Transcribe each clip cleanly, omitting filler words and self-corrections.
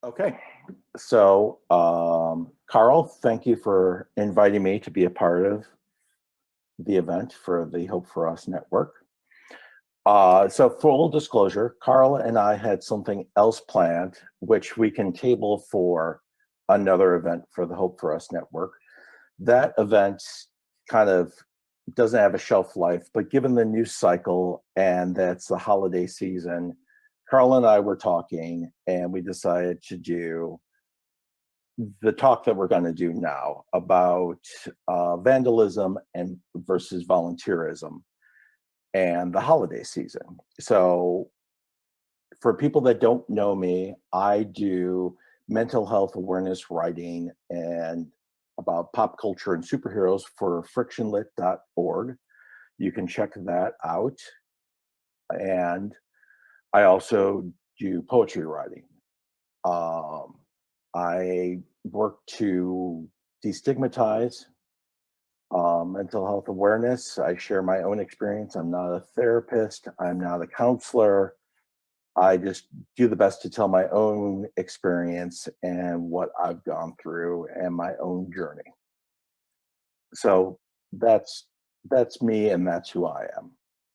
Okay, so Carl, thank you for inviting me to be a part of the event for the Hope for Us Network. So full disclosure, Carl and I had something else planned, which we can table for another event for the Hope for Us Network. That event kind of doesn't have a shelf life, but given the news cycle and that's the holiday season, Carl and I were talking and we decided to do the talk that we're going to do now about vandalism and versus volunteerism and the holiday season. So for people that don't know me, I do mental health awareness writing and about pop culture and superheroes for frictionlit.org. You can check that out. And I also do poetry writing. I work to destigmatize mental health awareness. I share my own experience. I'm not a therapist. I'm not a counselor. I just do the best to tell my own experience and what I've gone through and my own journey. So that's me and that's who I am.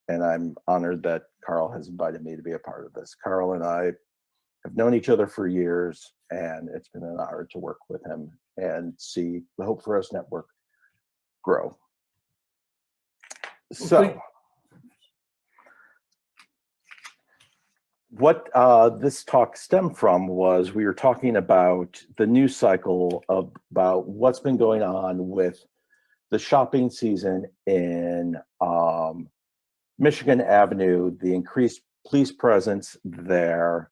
And I'm honored that Carl has invited me to be a part of this. Carl and I have known each other for years, and it's been an honor to work with him and see the Hope for Us Network grow. So what this talk stemmed from was we were talking about the news cycle about what's been going on with the shopping season in Michigan Avenue, the increased police presence there,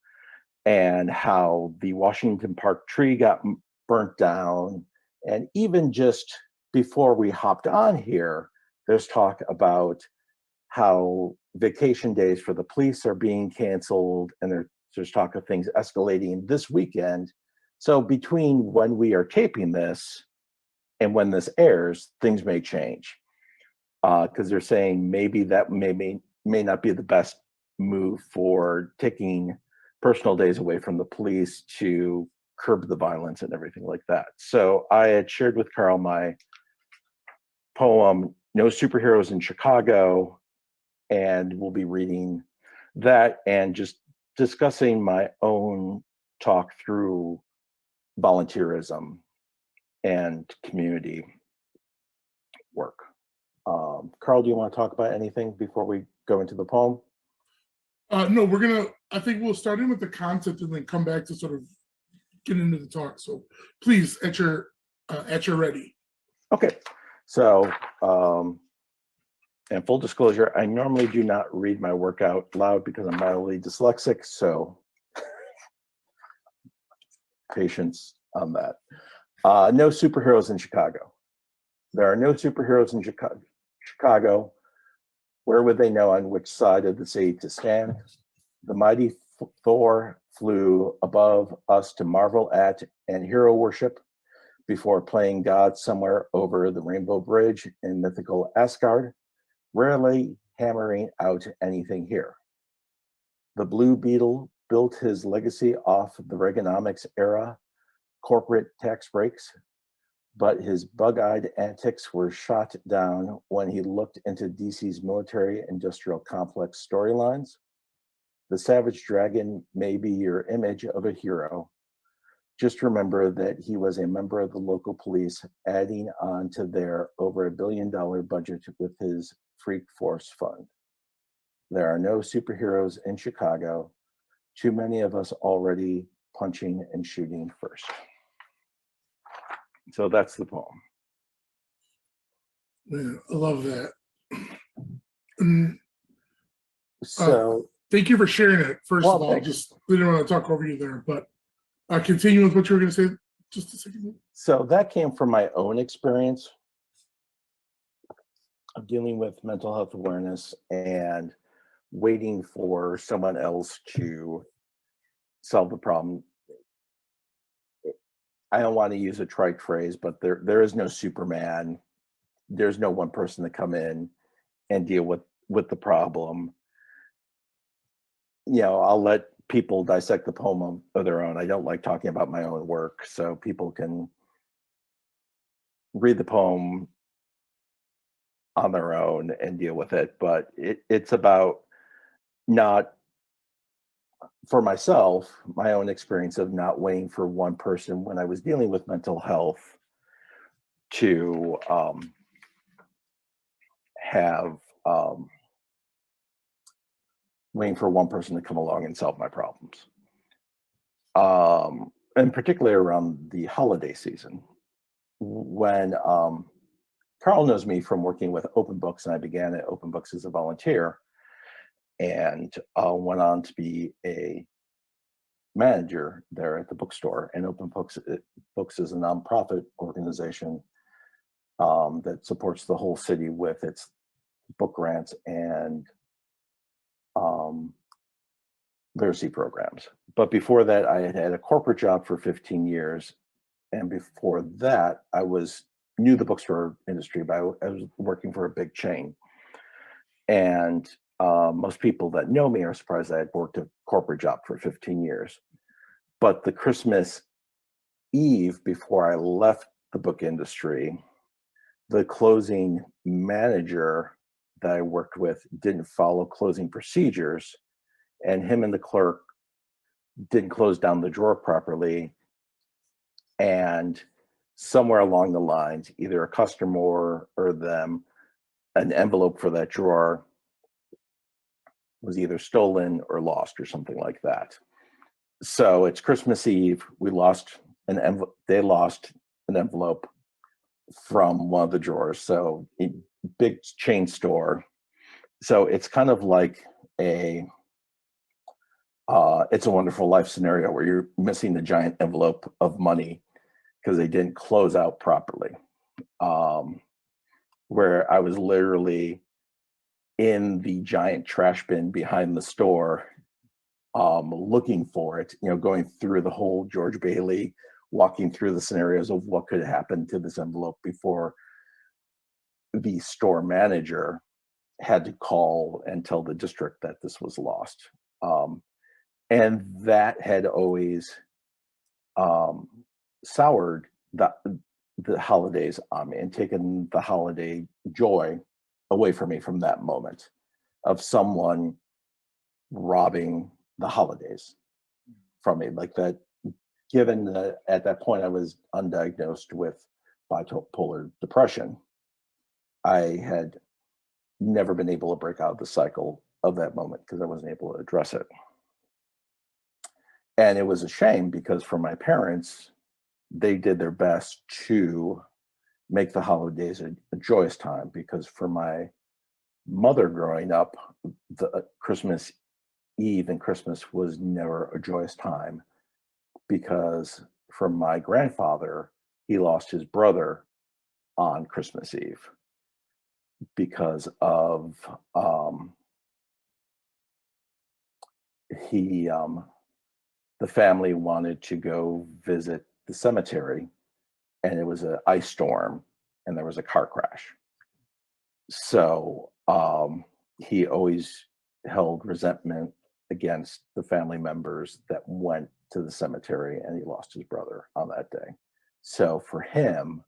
and how the Washington Park tree got burnt down. And even just before we hopped on here, there's talk about how vacation days for the police are being canceled, and there's talk of things escalating this weekend. So between when we are taping this and when this airs, things may change. Because they're saying maybe that may not be the best move for taking personal days away from the police to curb the violence and everything like that. So I had shared with Carl my poem, No Superheroes in Chicago, and we'll be reading that and just discussing my own talk through volunteerism and community work. Carl, do you want to talk about anything before we go into the poem? No, I think we'll start in with the concept and then come back to sort of get into the talk. So please, at your ready. Okay, so, and full disclosure, I normally do not read my work out loud because I'm mildly dyslexic, so patience on that. No superheroes in Chicago. There are no superheroes in Chicago. Where would they know on which side of the sea to stand? The mighty Thor flew above us to marvel at and hero worship before playing God somewhere over the Rainbow Bridge in mythical Asgard, rarely hammering out anything here. The Blue Beetle built his legacy off the Reaganomics era corporate tax breaks, but his bug-eyed antics were shot down when he looked into DC's military-industrial complex storylines. The Savage Dragon may be your image of a hero. Just remember that he was a member of the local police, adding on to their over $1 billion budget with his Freak Force Fund. There are no superheroes in Chicago. Too many of us already punching and shooting first. So that's the poem. Yeah, I love that. So thank you for sharing it. First of all, thanks. Just didn't want to talk over you there, but continue with what you were going to say just a second. So that came from my own experience of dealing with mental health awareness and waiting for someone else to solve the problem. I don't want to use a trite phrase, but there is no Superman. There's no one person to come in and deal with the problem. You know, I'll let people dissect the poem of their own. I don't like talking about my own work, so people can read the poem on their own and deal with it. But it's about not, for myself, my own experience of not waiting for one person when I was dealing with mental health to have waiting for one person to come along and solve my problems. And particularly around the holiday season, when Carl knows me from working with Open Books, and I began at Open Books as a volunteer and went on to be a manager there at the bookstore. And Open Books is a nonprofit organization that supports the whole city with its book grants and literacy programs. But before that, I had a corporate job for 15 years. And before that, I knew the bookstore industry, but I was working for a big chain. And most people that know me are surprised I had worked a corporate job for 15 years. But the Christmas Eve before I left the book industry, the closing manager that I worked with didn't follow closing procedures, and him and the clerk didn't close down the drawer properly. And somewhere along the lines, either a customer or them, an envelope for that drawer was either stolen or lost or something like that. So it's Christmas Eve. They lost an envelope from one of the drawers. So a big chain store. So it's kind of like It's a Wonderful Life scenario where you're missing the giant envelope of money because they didn't close out properly. Where I was literally in the giant trash bin behind the store, looking for it, going through the whole George Bailey, walking through the scenarios of what could happen to this envelope before the store manager had to call and tell the district that this was lost. And that had always soured the holidays on me and taken the holiday joy away from me from that moment of someone robbing the holidays from me like that. Given that at that point I was undiagnosed with bipolar depression, I had never been able to break out of the cycle of that moment because I wasn't able to address it. And it was a shame because for my parents, they did their best to make the holidays a joyous time, because for my mother growing up, the Christmas Eve and Christmas was never a joyous time, because for my grandfather, he lost his brother on Christmas Eve because of the family wanted to go visit the cemetery, and it was an ice storm and there was a car crash. So he always held resentment against the family members that went to the cemetery, and he lost his brother on that day. So for him,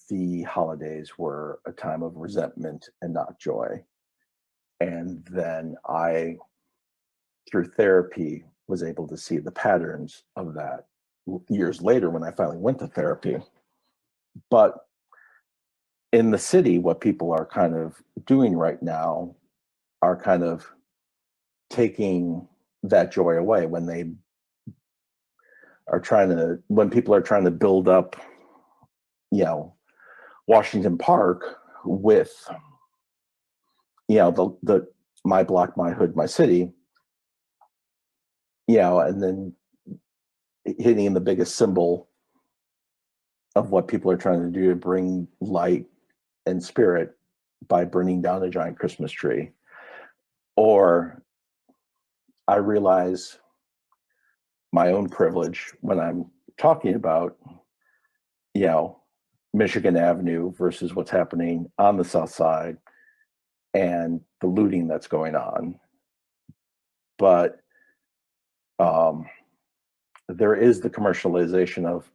the holidays were a time of resentment and not joy. And then I, through therapy, was able to see the patterns of that years later when I finally went to therapy. But in the city, what people are kind of doing right now are kind of taking that joy away when people are trying to build up, Washington Park with, the my block, my hood, my city, and then hitting the biggest symbol of what people are trying to do to bring light and spirit by burning down a giant Christmas tree. Or I realize my own privilege when I'm talking about, Michigan Avenue versus what's happening on the South Side and the looting that's going on. But um, there is the commercialization of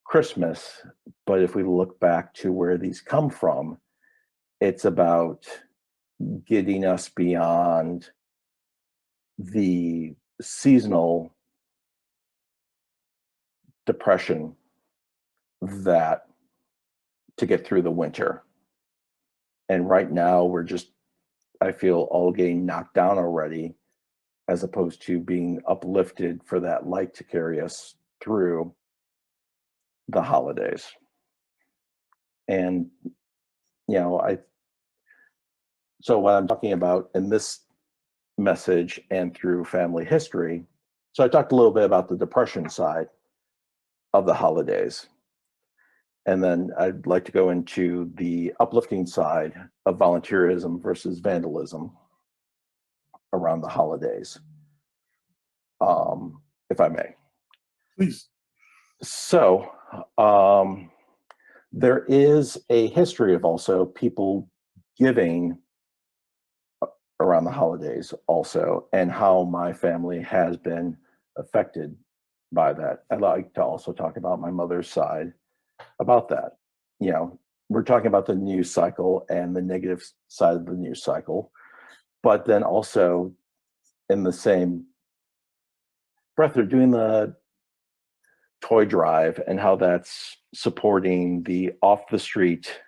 Christmas, but if we look back to where these come from, it's about getting us beyond the seasonal depression that to get through the winter. And right now we're just, I feel, all getting knocked down already, as opposed to being uplifted for that light to carry us through the holidays. And so what I'm talking about in this message and through family history, so I talked a little bit about the depression side of the holidays, and then I'd like to go into the uplifting side of volunteerism versus vandalism around the holidays, if I may. Please. So there is a history of also people giving around the holidays also, and how my family has been affected by that. I'd like to also talk about my mother's side about that. We're talking about the news cycle and the negative side of the news cycle, but then also in the same breath, they're doing the toy drive and how that's supporting the off the street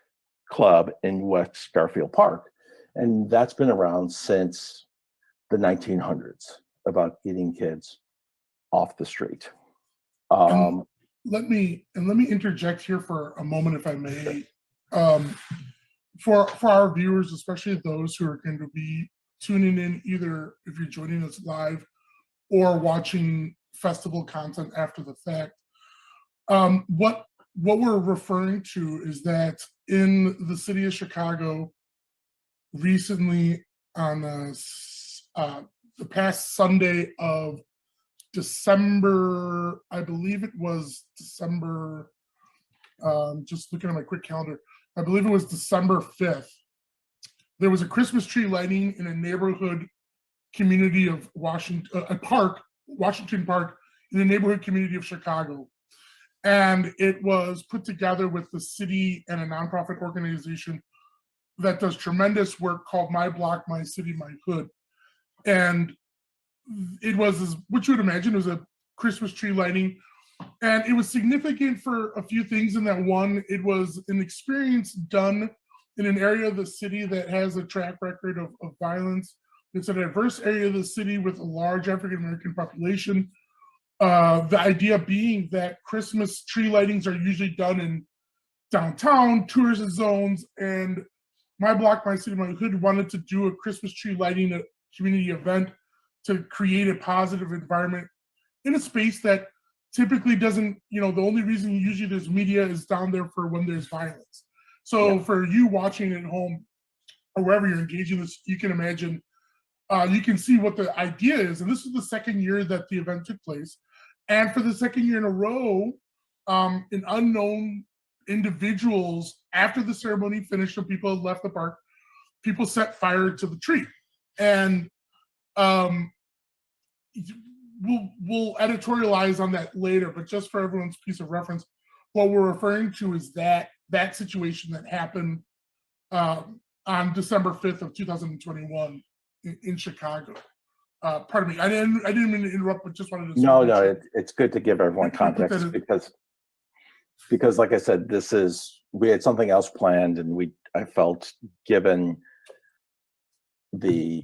club in West Garfield Park. And that's been around since the 1900s, about getting kids off the street. And let me interject here for a moment, if I may. For our viewers, especially those who are going to be tuning in, either if you're joining us live or watching festival content after the fact, what we're referring to is that in the city of Chicago, recently on the past Sunday of December, I believe it was December, just looking at my quick calendar, I believe it was December 5th, there was a Christmas tree lighting in a neighborhood community of Washington, Washington Park, in the neighborhood community of Chicago. And it was put together with the city and a nonprofit organization that does tremendous work called My Block, My City, My Hood. And it was, what you would imagine, it was a Christmas tree lighting. And it was significant for a few things in that. One, it was an experience done in an area of the city that has a track record of violence. It's a diverse area of the city with a large African-American population. The idea being that Christmas tree lightings are usually done in downtown, tourist zones, and My Block, My City, My Hood wanted to do a Christmas tree lighting a community event to create a positive environment in a space that typically doesn't, the only reason usually there's media is down there for when there's violence. So for you watching at home or wherever you're engaging this, you can imagine, you can see what the idea is. And this is the second year that the event took place. And for the second year in a row, an unknown individuals, after the ceremony finished and people had left the park, people set fire to the tree. And we'll editorialize on that later, but just for everyone's piece of reference, what we're referring to is that situation that happened on December 5th of 2021 in Chicago. Pardon me, I didn't mean to interrupt, but just wanted to. No, it's good to give everyone context because like I said, we had something else planned, and I felt, given the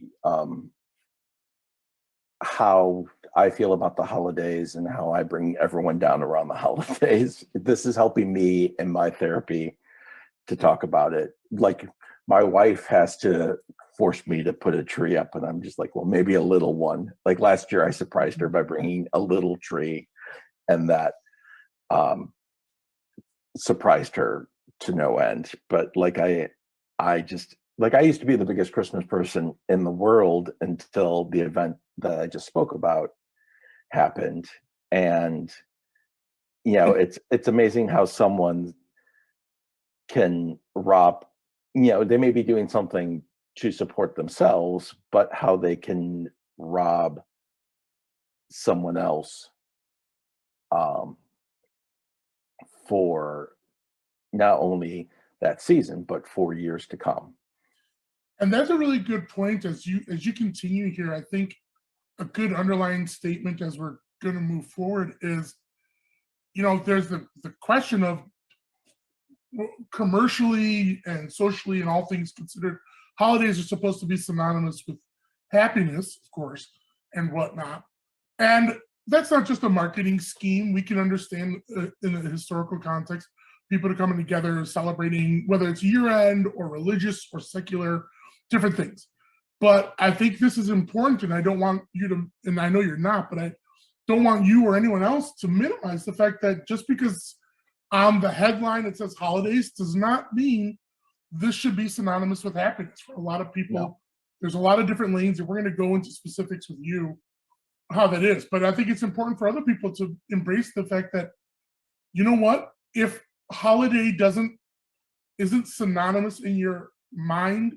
how I feel about the holidays and how I bring everyone down around the holidays, this is helping me in my therapy to talk about it. Like, my wife has to force me to put a tree up, and I'm just like, well, maybe a little one. Like last year I surprised her by bringing a little tree, and that surprised her to no end. But like I used to be the biggest Christmas person in the world until the event that I just spoke about happened. And it's amazing how someone can rob, they may be doing something to support themselves, but how they can rob someone else for not only that season, but for years to come. And that's a really good point. As you continue here, I think a good underlying statement as we're going to move forward is, there's the question of commercially and socially and all things considered, holidays are supposed to be synonymous with happiness, of course, and whatnot. And that's not just a marketing scheme. We can understand in a historical context, people are coming together, celebrating, whether it's year end or religious or secular, different things. But I think this is important, and I don't want you to, and I know you're not, but I don't want you or anyone else to minimize the fact that just because on the headline it says holidays does not mean this should be synonymous with happiness. For a lot of people, No. there's a lot of different lanes, and we're going to go into specifics with you how that is. But I think it's important for other people to embrace the fact that, you know what, if holiday isn't synonymous in your mind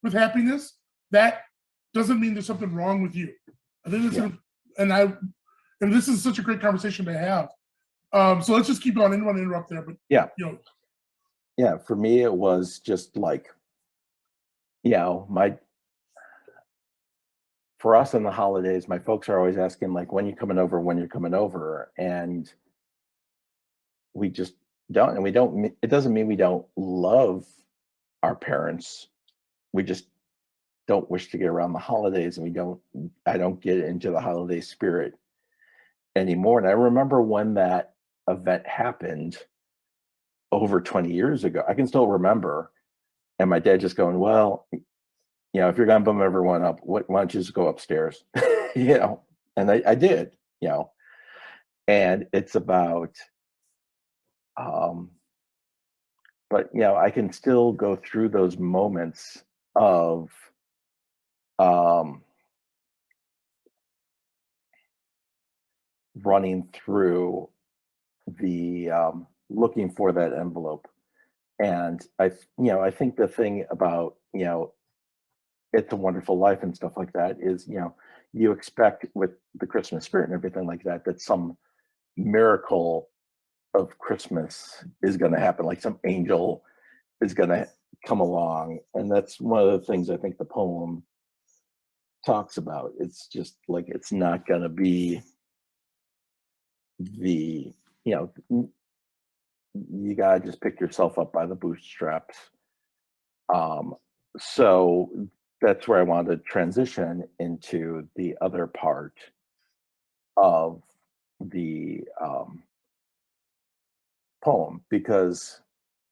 with happiness, that doesn't mean there's something wrong with you. I think this and this is such a great conversation to have. So let's just keep going. I didn't want to interrupt there, but yeah, for me it was just like, for us in the holidays, my folks are always asking like, when you're coming over, and we just don't, and we don't, it doesn't mean we don't love our parents. We just don't wish to get around the holidays, and I don't get into the holiday spirit anymore. And I remember when that event happened over 20 years ago, I can still remember, and my dad just going, well, if you're gonna bum everyone up, why don't you just go upstairs? And I did, and it's about but I can still go through those moments of running through the looking for that envelope. And I think the thing about It's a Wonderful Life and stuff like that is, you expect with the Christmas spirit and everything like that, that some miracle of Christmas is going to happen, like some angel is going to come along. And that's one of the things I think the poem talks about. It's just like, it's not going to be the, you got to just pick yourself up by the bootstraps. So that's where I wanted to transition into the other part of the poem, because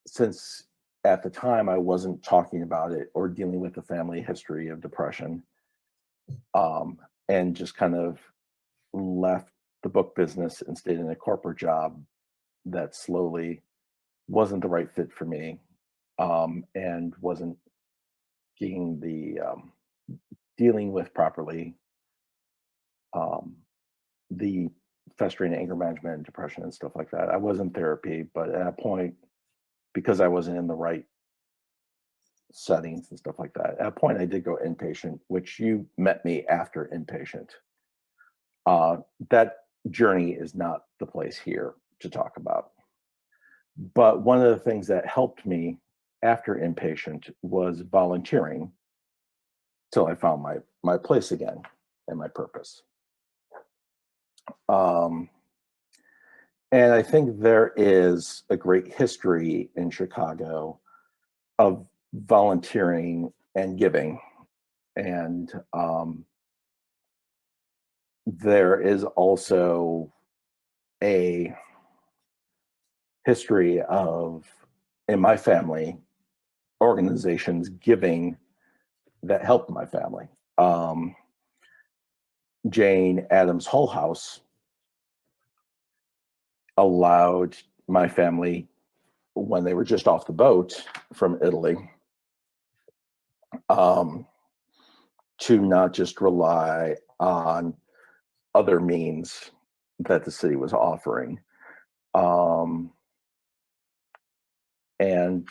since at the time I wasn't talking about it or dealing with the family history of depression, and just kind of left the book business and stayed in a corporate job that slowly wasn't the right fit for me, and wasn't getting the dealing with properly the festering anger management and depression and stuff like that. I was in therapy, but at a point, because I wasn't in the right settings and stuff like that, at a point I did go inpatient, which you met me after inpatient. That journey is not the place here to talk about. But one of the things that helped me after inpatient was volunteering till I found my place again and my purpose. And I think there is a great history in Chicago of volunteering and giving. And there is also a history of, in my family, organizations giving that helped my family. Jane Addams Hull House allowed my family, when they were just off the boat from Italy, to not just rely on other means that the city was offering. And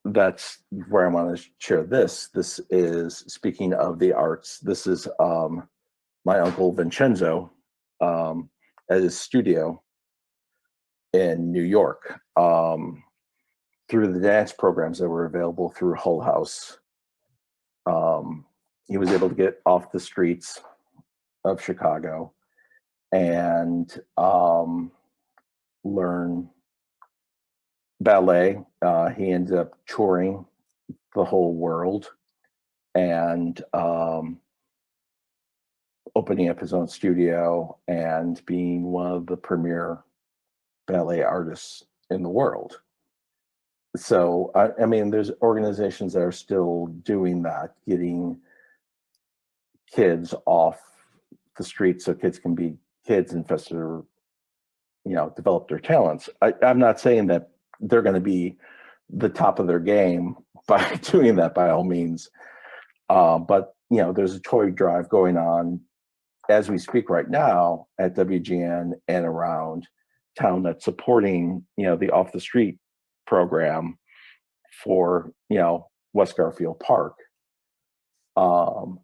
that's where I want to share this. This is, speaking of the arts, this is my uncle Vincenzo at his studio in New York, through the dance programs that were available through Hull House. He was able to get off the streets of Chicago and learn ballet. He ended up touring the whole world and opening up his own studio and being one of the premier ballet artists in the world. So, I mean, there's organizations that are still doing that, getting kids off the streets so kids can be kids and foster, develop their talents. I'm not saying that they're going to be the top of their game by doing that by all means. But, there's a toy drive going on as we speak right now at WGN and around town that's supporting, the off the street program for, West Garfield Park. And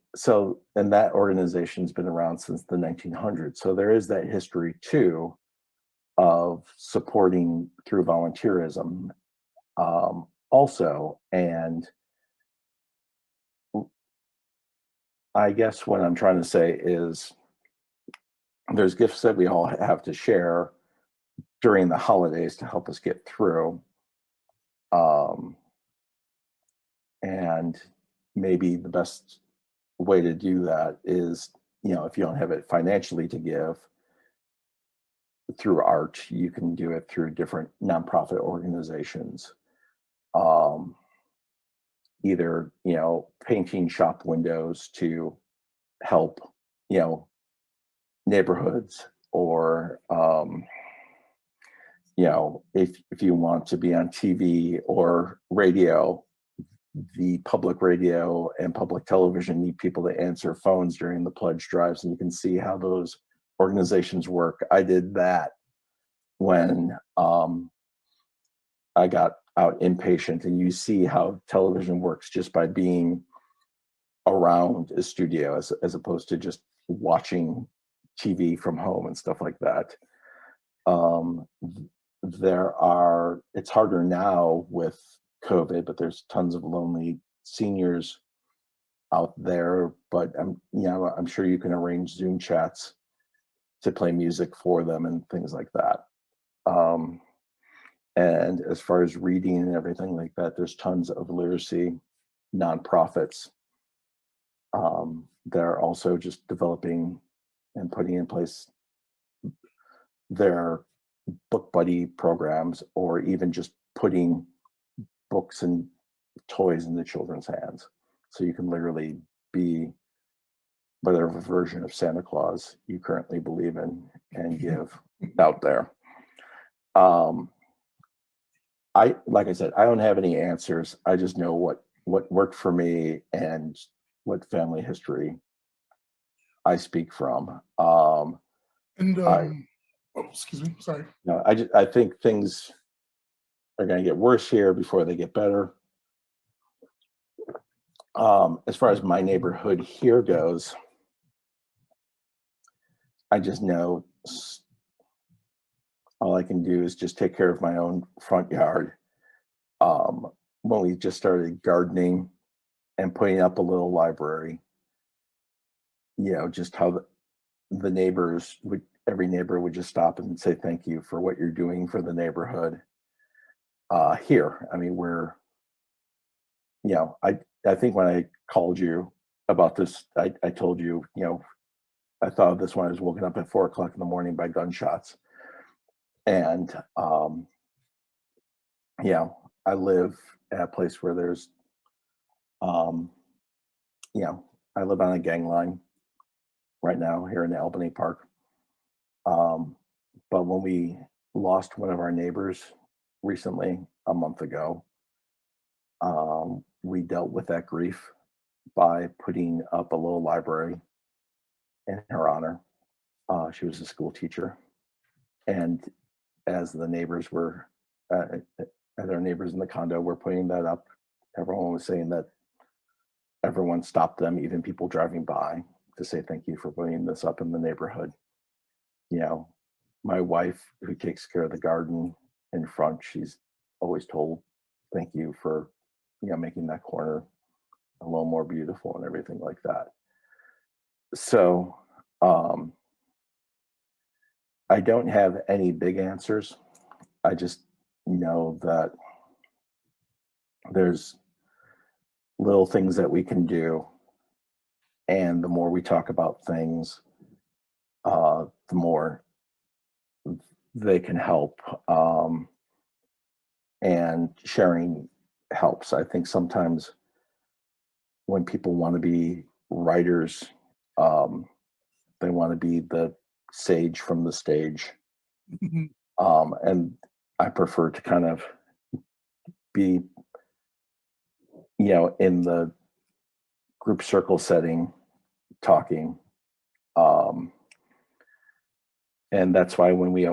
that organization's been around since the 1900s. So there is that history too of supporting through volunteerism also. And I guess what I'm trying to say is there's gifts that we all have to share during the holidays to help us get through. And maybe the best way to do that is, if you don't have it financially to give through art, you can do it through different nonprofit organizations. Either, painting shop windows to help, neighborhoods, or, if you want to be on TV or radio, the public radio and public television need people to answer phones during the pledge drives, and you can see how those organizations work. I did that when I got out inpatient, and you see how television works just by being around a studio as opposed to just watching TV from home and stuff like that. It's harder now with COVID, but there's tons of lonely seniors out there. But I'm sure you can arrange Zoom chats to play music for them and things like that. And as far as reading and everything like that, there's tons of literacy nonprofits that are also just developing and putting in place their book buddy programs, or even just putting books and toys into children's hands. So you can literally be whatever version of Santa Claus you currently believe in and give out there. Like I said, I don't have any answers. I just know what worked for me and what family history I speak from. Excuse me, sorry. No, I think things are going to get worse here before they get better. As far as my neighborhood here goes, I just know all I can do is just take care of my own front yard. When we just started gardening and putting up a little library, just how the neighbors every neighbor would just stop and say thank you for what you're doing for the neighborhood. Here, I mean, I think when I called you about this, I told you, I thought of this when I was woken up at 4:00 in the morning by gunshots. And, I live at a place where there's, I live on a gang line right now here in Albany Park. But when we lost one of our neighbors recently, a month ago, we dealt with that grief by putting up a little library in her honor. She was a school teacher. And as the neighbors were, as our neighbors in the condo were putting that up, everyone was saying that everyone stopped them, even people driving by, to say thank you for putting this up in the neighborhood. You know, my wife, who takes care of the garden in front, she's always told thank you for, making that corner a little more beautiful and everything like that. So I don't have any big answers. I just know that there's little things that we can do. And the more we talk about things, the more they can help. And sharing helps. I think sometimes when people want to be writers, they want to be the sage from the stage. And I prefer to kind of be, in the group circle setting, talking. And that's why when we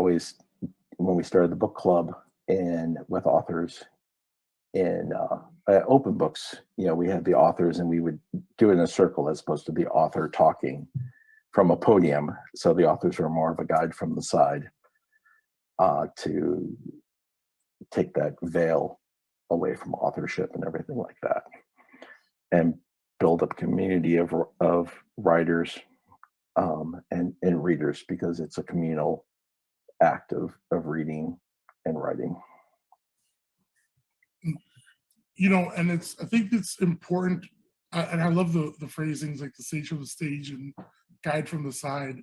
started the book club and with authors in open books, we had the authors and we would do it in a circle as opposed to the author talking from a podium. So the authors are more of a guide from the side to take that veil away from authorship and everything like that, and build up community of writers and readers, because it's a communal act of reading and writing. And I think it's important, and I love the phrasings like the sage from the stage and guide from the side.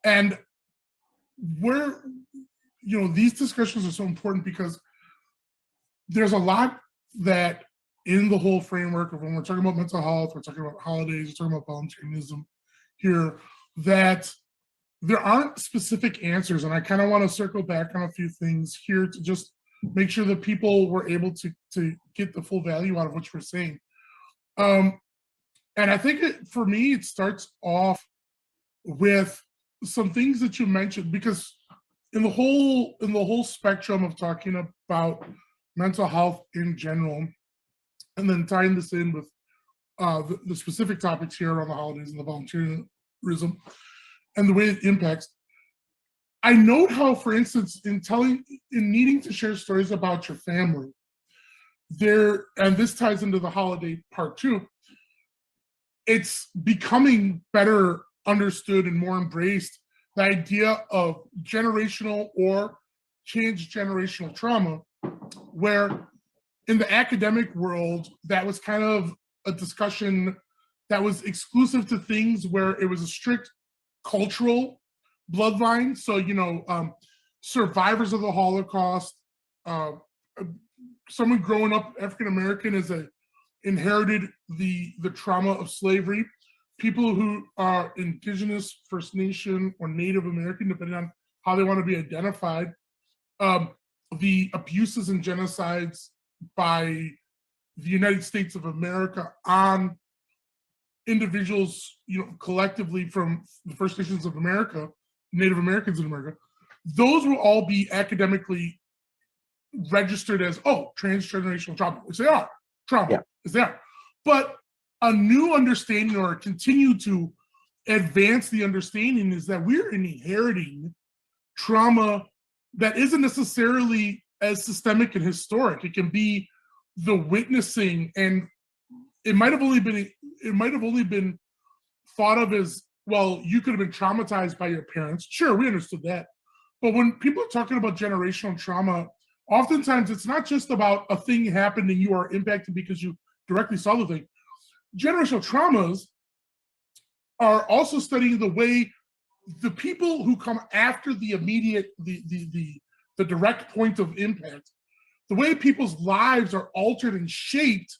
And where, these discussions are so important because there's a lot that in the whole framework of when we're talking about mental health, we're talking about holidays, we're talking about volunteerism here, that there aren't specific answers. And I kind of want to circle back on a few things here to just make sure that people were able to get the full value out of what you're saying. And I think for me, it starts off with some things that you mentioned, because in the whole spectrum of talking about mental health in general, and then tying this in with the specific topics here around the holidays and the volunteerism and the way it impacts. I note how, for instance, in needing to share stories about your family, and this ties into the holiday part too, it's becoming better understood and more embraced, the idea of generational or transgenerational trauma, where in the academic world, that was kind of a discussion that was exclusive to things where it was a strict cultural bloodline. So, survivors of the Holocaust, someone growing up African American inherited the trauma of slavery. People who are Indigenous, First Nation, or Native American, depending on how they want to be identified, the abuses and genocides by the United States of America on individuals, collectively from the First Nations of America, Native Americans in America, those will all be academically registered as, transgenerational trauma, which they are. Trauma is there. But a new understanding, or continue to advance the understanding, is that we're inheriting trauma that isn't necessarily as systemic and historic. It can be the witnessing, and it might have only been thought of as, well, you could have been traumatized by your parents. Sure, we understood that. But when people are talking about generational trauma, oftentimes it's not just about a thing happened and you are impacted because you directly saw the thing. Generational traumas are also studying the way the people who come after the immediate, the direct point of impact, the way people's lives are altered and shaped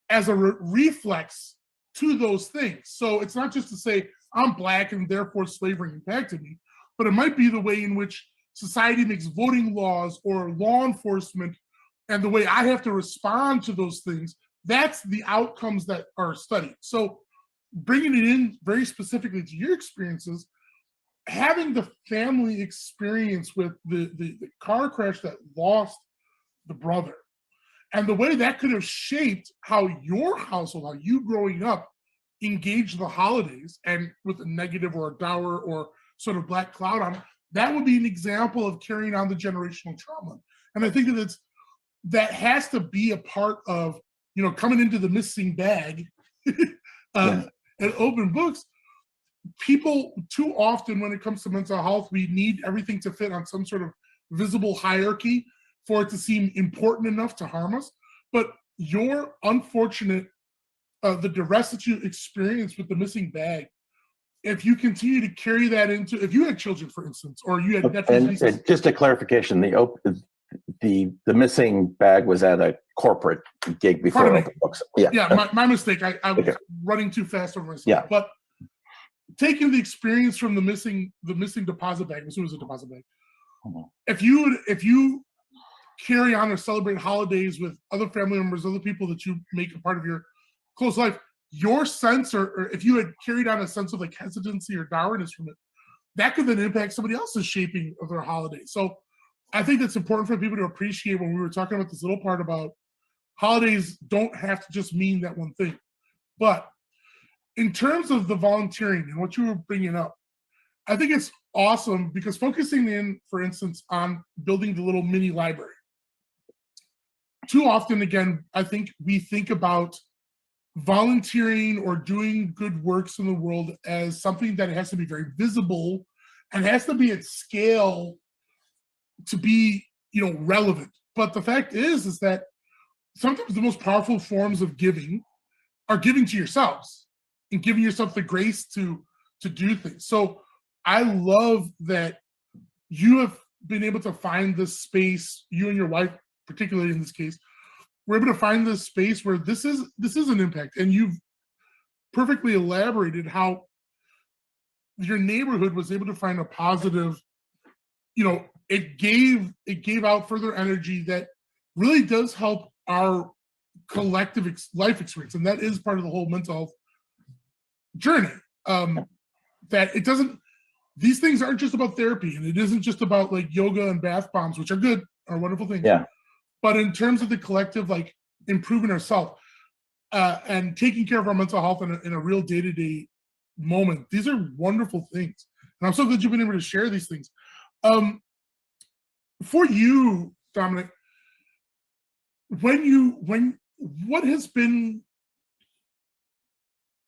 as a reflex to those things. So it's not just to say, I'm Black and therefore slavery impacted me, but it might be the way in which society makes voting laws or law enforcement, and the way I have to respond to those things. That's the outcomes that are studied. So bringing it in very specifically to your experiences, having the family experience with the car crash that lost the brother, and the way that could have shaped how your household, how you growing up, engage the holidays and with a negative or a dour or sort of black cloud on, that would be an example of carrying on the generational trauma. And I think that has to be a part of, coming into the missing bag and open books. People too often, when it comes to mental health, we need everything to fit on some sort of visible hierarchy for it to seem important enough to harm us. But your unfortunate, the duress that you experienced with the missing bag, if you continue to carry that into, if you had children, for instance, or you had nephews, and just a clarification, the missing bag was at a corporate gig before open books. Yeah, my mistake. I was running too fast over myself. Yeah. But taking the experience from the missing deposit bag, as soon as a deposit bag, if you carry on or celebrate holidays with other family members, other people that you make a part of your close life, your sense, or if you had carried on a sense of like hesitancy or dourness from it, that could then impact somebody else's shaping of their holiday. So I think that's important for people to appreciate when we were talking about this little part about holidays don't have to just mean that one thing. But in terms of the volunteering and what you were bringing up, I think it's awesome because focusing in, for instance, on building the little mini library. Too often, again, I think we think about volunteering or doing good works in the world as something that has to be very visible and has to be at scale to be, relevant. But the fact is that sometimes the most powerful forms of giving are giving to yourselves and giving yourself the grace to do things. So I love that you have been able to find this space, you and your wife, particularly in this case, we're able to find this space where this is an impact. And you've perfectly elaborated how your neighborhood was able to find a positive, it gave out further energy that really does help our collective life experience. And that is part of the whole mental health journey. That it doesn't, these things aren't just about therapy, and it isn't just about like yoga and bath bombs, which are good, are wonderful things. Yeah. But in terms of the collective, like improving ourselves and taking care of our mental health in a real day-to-day moment, these are wonderful things. And I'm so glad you've been able to share these things. For you, Dominic, what has been,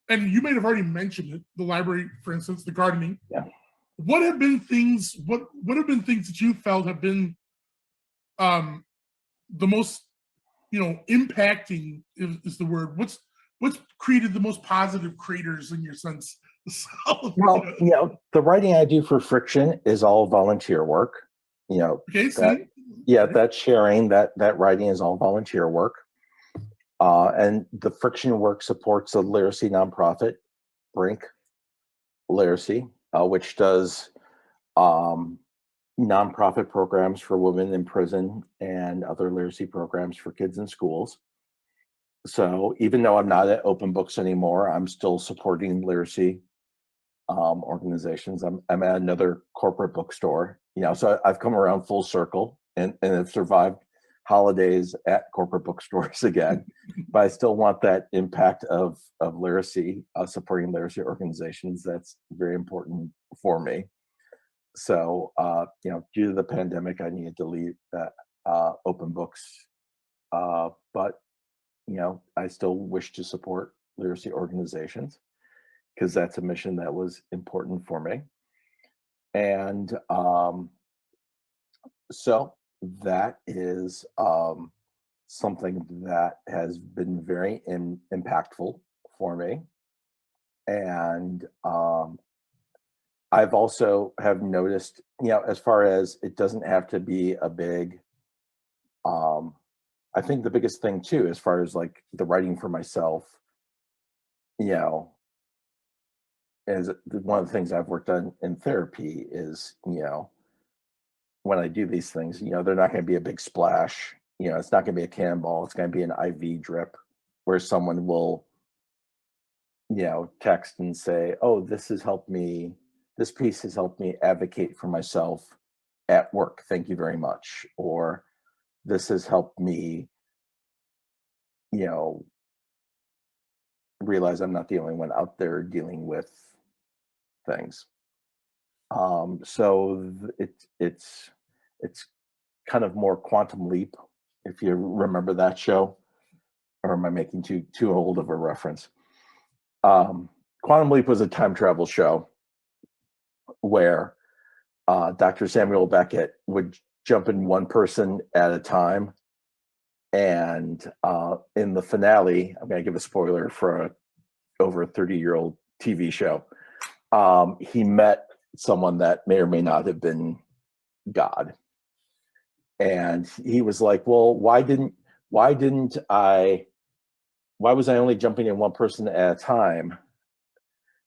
and you may have already mentioned it, the library, for instance, the gardening. Yeah. What have been things that you felt have been the most, impacting is the word. What's created the most positive creators in your sense? Well, the writing I do for Friction is all volunteer work. Okay, that sharing, that writing is all volunteer work. And the Friction work supports a literacy nonprofit, Brink Literacy, which does nonprofit programs for women in prison and other literacy programs for kids in schools. So even though I'm not at Open Books anymore, I'm still supporting literacy organizations. I'm at another corporate bookstore, so I've come around full circle and have survived holidays at corporate bookstores again. But I still want that impact of literacy, supporting literacy organizations. That's very important for me. So, due to the pandemic, I needed to leave Open Books. But, I still wish to support literacy organizations because that's a mission that was important for me. And so that is something that has been very impactful for me. And I've also have noticed, as far as it doesn't have to be a big, I think the biggest thing too, as far as like the writing for myself, is one of the things I've worked on in therapy is, when I do these things, they're not going to be a big splash. It's not going to be a cannonball. It's going to be an IV drip where someone will, text and say, oh, this piece has helped me advocate for myself at work. Thank you very much. Or this has helped me, realize I'm not the only one out there dealing with things. So it's kind of more Quantum Leap, if you remember that show, or am I making too old of a reference? Quantum Leap was a time travel show where Dr. Samuel Beckett would jump in one person at a time. And in the finale, I'm going to give a spoiler for over a 30-year-old TV show. He met someone that may or may not have been God. And he was like, well, why was I only jumping in one person at a time?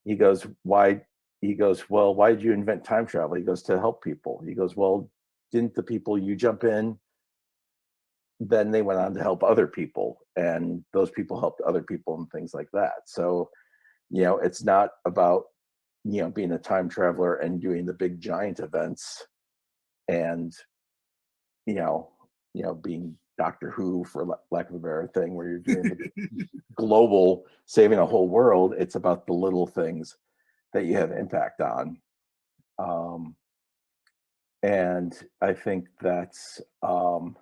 He goes, why? He goes, well, why did you invent time travel? He goes, to help people. He goes, well, didn't the people you jump in, then they went on to help other people, and those people helped other people and things like that. So, it's not about, being a time traveler and doing the big giant events and, being Doctor Who, for lack of a better thing, where you're doing the global saving a whole world. It's about the little things that you have impact on. And I think that's, I'm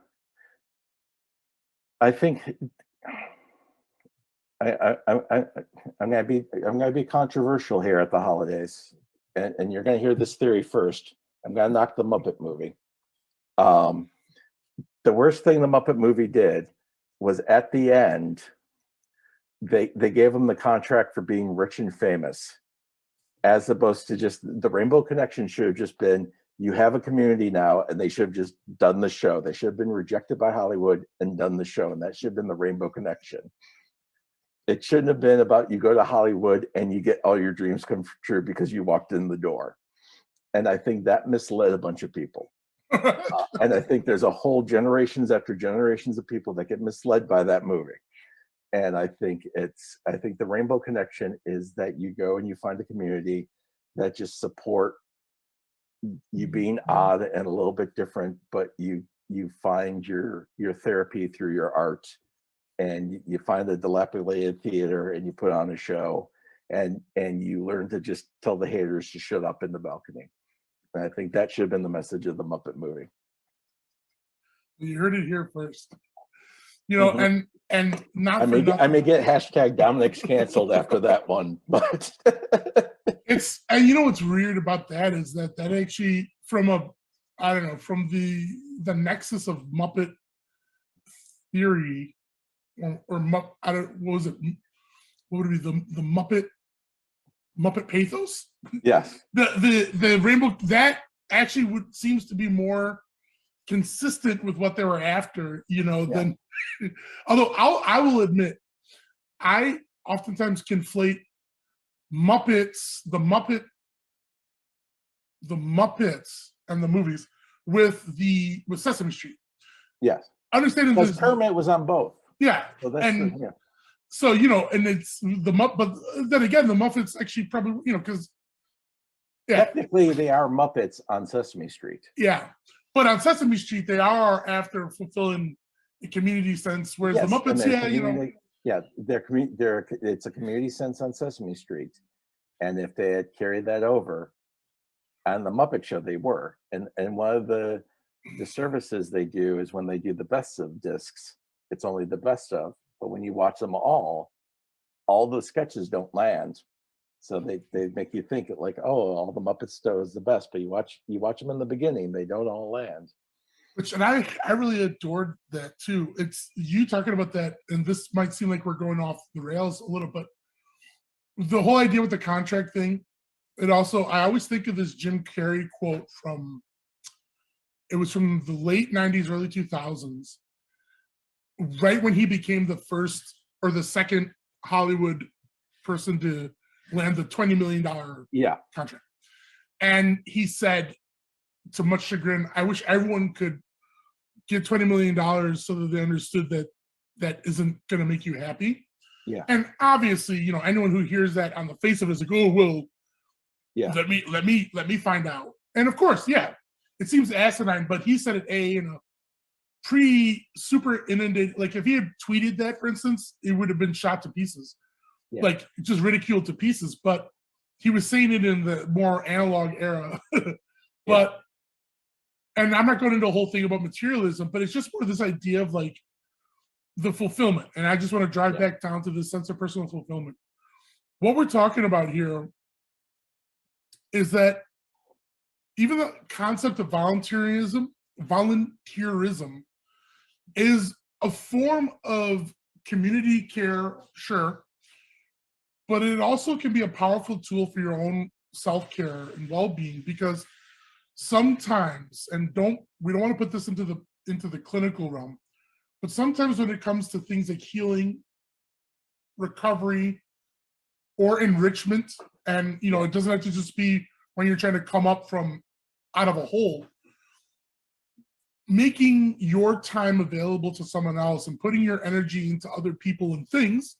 gonna be controversial here at the holidays, and you're gonna hear this theory first. I'm gonna knock the Muppet movie. The worst thing the Muppet movie did was, at the end, they gave them the contract for being rich and famous, as opposed to just the Rainbow Connection should have just been, you have a community now, and they should have just done the show. They should have been rejected by Hollywood and done the show, and that should have been the Rainbow Connection. It shouldn't have been about, you go to Hollywood and you get all your dreams come true because you walked in the door. And I think that misled a bunch of people. And I think there's a whole generations after generations of people that get misled by that movie. And I think the Rainbow Connection is that you go and you find a community that just support you being odd and a little bit different, but you find your therapy through your art, and you find a dilapidated theater and you put on a show, and you learn to just tell the haters to shut up in the balcony. And I think that should have been the message of the Muppet movie. You heard it here first. And not I may get hashtag Dominic's canceled after that one, but and what's weird about that is that actually, from the nexus of Muppet theory, what would it be, the Muppet pathos? Yes. The Rainbow, that actually seems to be more consistent with what they were after, than although I will admit, I oftentimes conflate Muppets, the Muppets and the movies with Sesame Street. Yes. Understanding because Kermit was on both. Yeah. So that's So, and it's the Muppet, but then again, the Muppets actually probably, because technically they are Muppets on Sesame Street. Yeah. But on Sesame Street, they are after fulfilling a community sense, whereas the Muppets, it's a community sense on Sesame Street. And if they had carried that over on the Muppet Show, they were. And one of the services they do is when they do the best of discs, it's only the best of. But when you watch them all the sketches don't land. So they make you think like, oh, all the Muppet Show is the best, but you watch them in the beginning, they don't all land. And I really adored that too. It's you talking about that, and this might seem like we're going off the rails a little, but the whole idea with the contract thing, I always think of this Jim Carrey quote from the late 90s, early 2000s, right when he became the first or the second Hollywood person to land the $20 million contract. And he said, to much chagrin, I wish everyone could get $20 million so that they understood that isn't going to make you happy. Yeah. And obviously, anyone who hears that on the face of it is like, oh, well, let me find out. And of course, it seems asinine, but he said it in a super inundated, like if he had tweeted that, for instance, it would have been shot to pieces. Yeah. like just ridiculed to pieces. But he was saying it in the more analog era. But and I'm not going into a whole thing about materialism, but it's just more this idea of like the fulfillment. And I just want to drive back down to this sense of personal fulfillment. What we're talking about here is that even the concept of volunteerism is a form of community care, sure, but it also can be a powerful tool for your own self-care and well-being, because sometimes, and we don't want to put this into the clinical realm, but sometimes when it comes to things like healing, recovery, or enrichment, and it doesn't have to just be when you're trying to come up from out of a hole, making your time available to someone else and putting your energy into other people and things,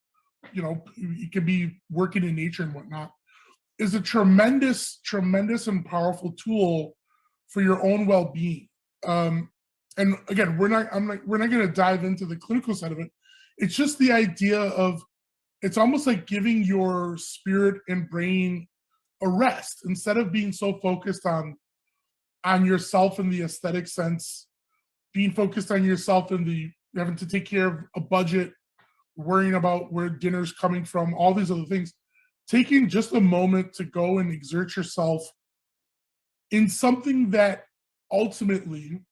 it can be working in nature and whatnot, is a tremendous, tremendous and powerful tool for your own well-being. And again, we're not going to dive into the clinical side of it. It's just the idea of, it's almost like giving your spirit and brain a rest instead of being so focused on yourself in the aesthetic sense, being focused on yourself in the having to take care of a budget, worrying about where dinner's coming from, all these other things. Taking just a moment to go and exert yourself in something that ultimately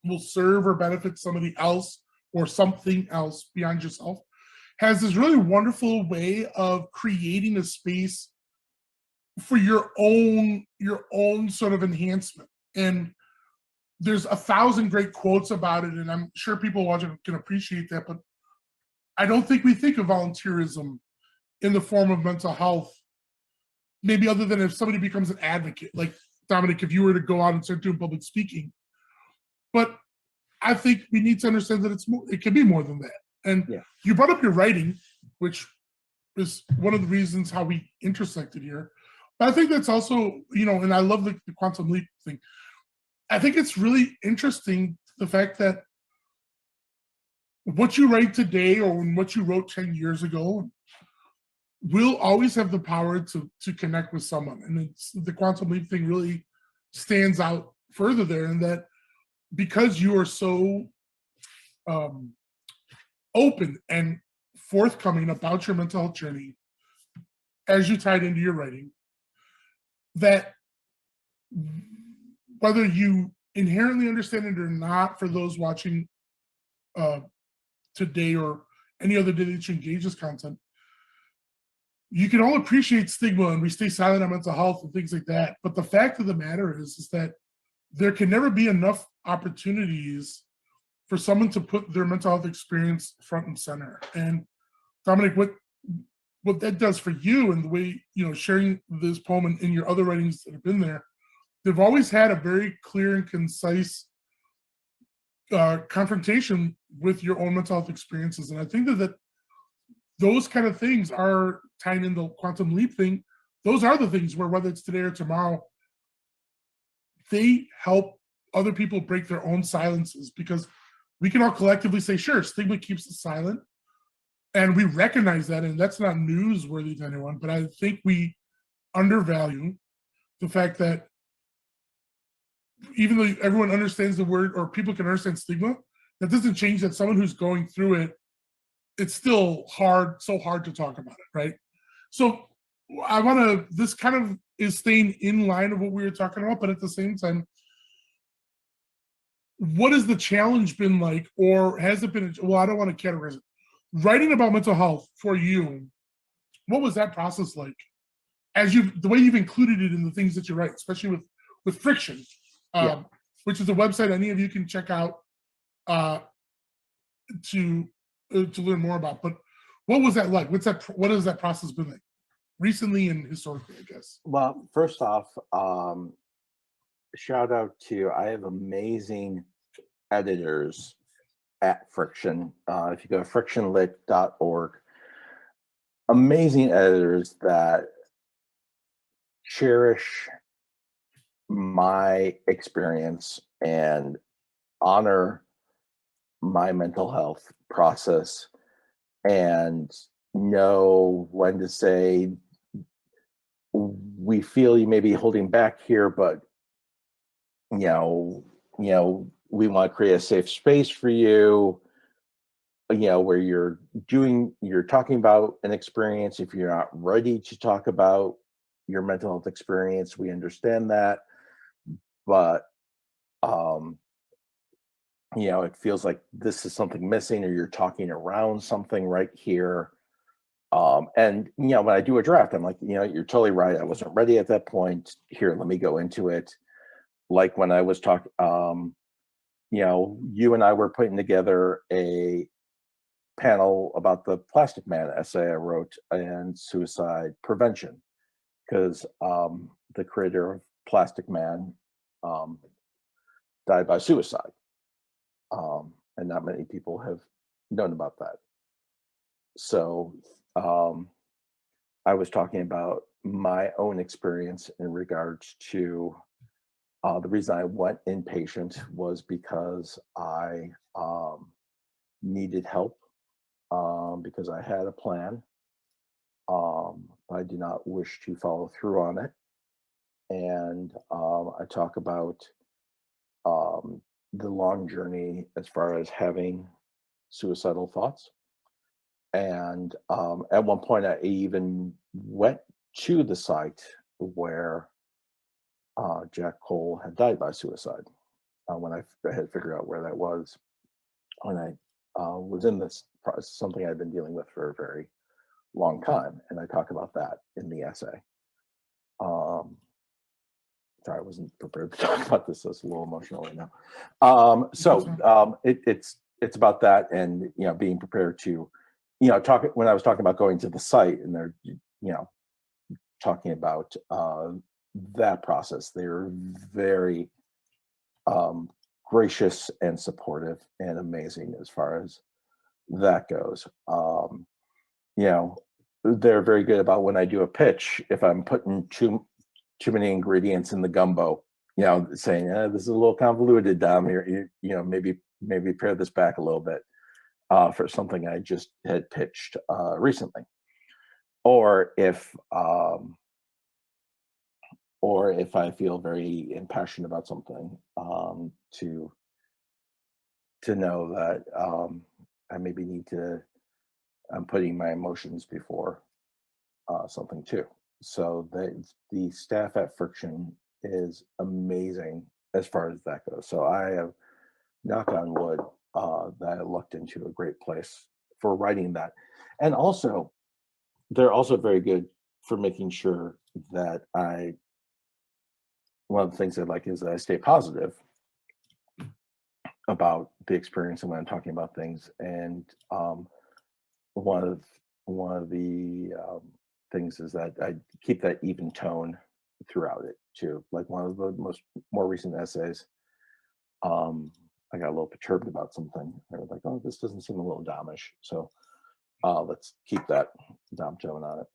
will serve or benefit somebody else or something else beyond yourself has this really wonderful way of creating a space for your own sort of enhancement. And there's 1,000 great quotes about it, and I'm sure people watching can appreciate that, but I don't think we think of volunteerism in the form of mental health, maybe other than if somebody becomes an advocate, like Dominic, if you were to go out and start doing public speaking. But I think we need to understand that it can be more than that. And you brought up your writing, which is one of the reasons how we intersected here. But I think that's also, and I love the quantum leap thing. I think it's really interesting, the fact that what you write today or what you wrote 10 years ago will always have the power to connect with someone. And the quantum leap thing really stands out further there, in that because you are so open and forthcoming about your mental health journey as you tied into your writing, that whether you inherently understand it or not, for those watching today or any other day that you engage this content, you can all appreciate stigma and we stay silent on mental health and things like that. But the fact of the matter is that there can never be enough opportunities for someone to put their mental health experience front and center. And Dominic, what that does for you, and the way, sharing this poem and your other writings that have been there, they've always had a very clear and concise confrontation with your own mental health experiences. And I think that those kind of things are tying in the quantum leap thing. Those are the things where, whether it's today or tomorrow, they help other people break their own silences, because we can all collectively say, sure, stigma keeps us silent. And we recognize that, and that's not newsworthy to anyone, but I think we undervalue the fact that even though everyone understands the word, or people can understand stigma, that doesn't change that someone who's going through it, it's still so hard to talk about it, right? So this kind of is staying in line of what we were talking about, but at the same time, what has the challenge been like, or has it been, I don't want to categorize it, writing about mental health for you? What was that process like, as the way you've included it in the things that you write, especially with Friction, which is a website any of you can check out to learn more about. But what was that like? What has that process been like, recently and historically, I guess? Well, first off, shout out to, I have amazing editors at Friction. If you go to frictionlit.org, amazing editors that cherish my experience and honor my mental health process, and know when to say, we feel you may be holding back here, but we want to create a safe space for you, where you're talking about an experience. If you're not ready to talk about your mental health experience, we understand that, but it feels like this is something missing, or you're talking around something right here. And when I do a draft, I'm like, you're totally right. I wasn't ready at that point. Here, let me go into it. Like when I was talking, you and I were putting together a panel about the Plastic Man essay I wrote and suicide prevention, because the creator of Plastic Man died by suicide, and not many people have known about that. So I was talking about my own experience in regards to the reason I went inpatient was because I needed help, because I had a plan. I did not wish to follow through on it. And I talk about the long journey as far as having suicidal thoughts. And at one point, I even went to the site where Jack Cole had died by suicide. When I had figured out where that was, when I was in this process, something I'd been dealing with for a very long time, and I talk about that in the essay. Sorry, I wasn't prepared to talk about this. So it's a little emotional right now. It's about that, and being prepared to, talk. When I was talking about going to the site, and they're talking about that process, they're very gracious and supportive and amazing as far as that goes. They're very good about when I do a pitch, if I'm putting too many ingredients in the gumbo, saying this is a little convoluted, Dom. Maybe pare this back a little bit for something I just had pitched recently, or if I feel very impassioned about something, to know that I maybe need to. I'm putting my emotions before something too. So the staff at Friction is amazing as far as that goes. So I have, knock on wood, that I looked into a great place for writing that. And also, they're also very good for making sure that one of the things I like is that I stay positive about the experience and when I'm talking about things. And one of the things is that I keep that even tone throughout it too. Like one of the more recent essays, I got a little perturbed about something. I was like, oh, this doesn't seem a little Domish. So let's keep that Dom tone on it.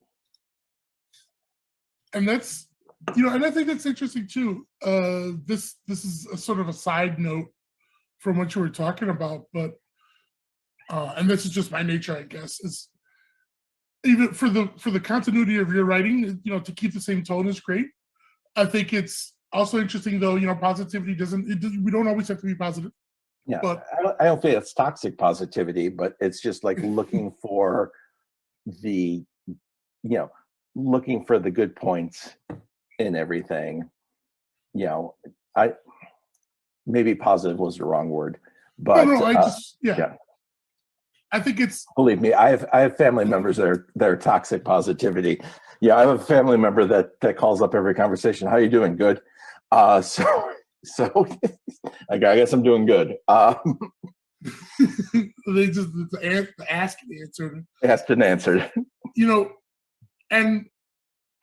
And that's, and I think that's interesting too. This is a sort of a side note from what you were talking about, but and this is just my nature, I guess, is even for the continuity of your writing, to keep the same tone is great. I think it's also interesting though, positivity we don't always have to be positive. Yeah, but I don't think it's toxic positivity, but it's just like looking for the, looking for the good points in everything. I maybe positive was the wrong word, but yeah. I think it's, believe me, I have family members that are toxic positivity. Yeah, I have a family member that calls up every conversation. How you doing? Good. So I guess I'm doing good. they just ask and answer. Asked and answered. And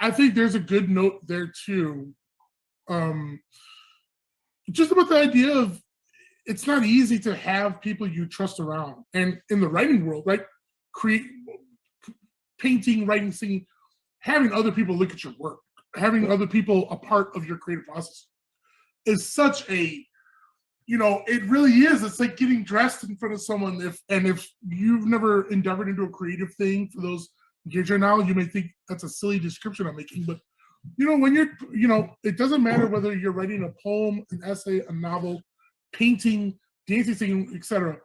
I think there's a good note there too. Just about the idea of, it's not easy to have people you trust around, and in the writing world, right? Painting, writing, singing, having other people look at your work, having other people a part of your creative process is such a it really is. It's like getting dressed in front of someone. If you've never endeavored into a creative thing, for those engaged right now, you may think that's a silly description I'm making, but when it doesn't matter whether you're writing a poem, an essay, a novel, painting, dancing, singing, etc.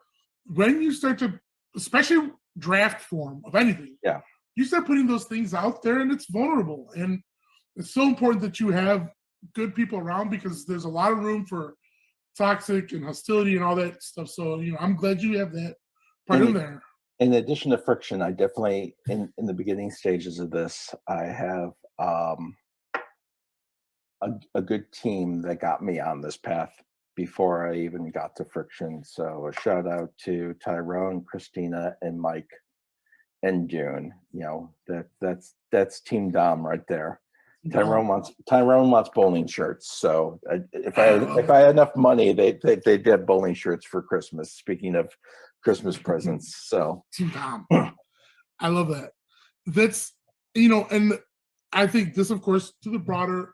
When you start to, especially draft form of anything, Yeah. you start putting those things out there, and it's vulnerable. And it's so important that you have good people around, because there's a lot of room for toxic and hostility and all that stuff. So, I'm glad you have that part in there. In addition to friction, I definitely, in the beginning stages of this, I have a good team that got me on this path before I even got to friction. So a shout out to Tyrone, Christina, and Mike and June. That's Team Dom right there. Tyrone wants bowling shirts. So if I had enough money, they'd get bowling shirts for Christmas. Speaking of Christmas presents, so Team Dom, I love that. That's and I think this, of course, to the broader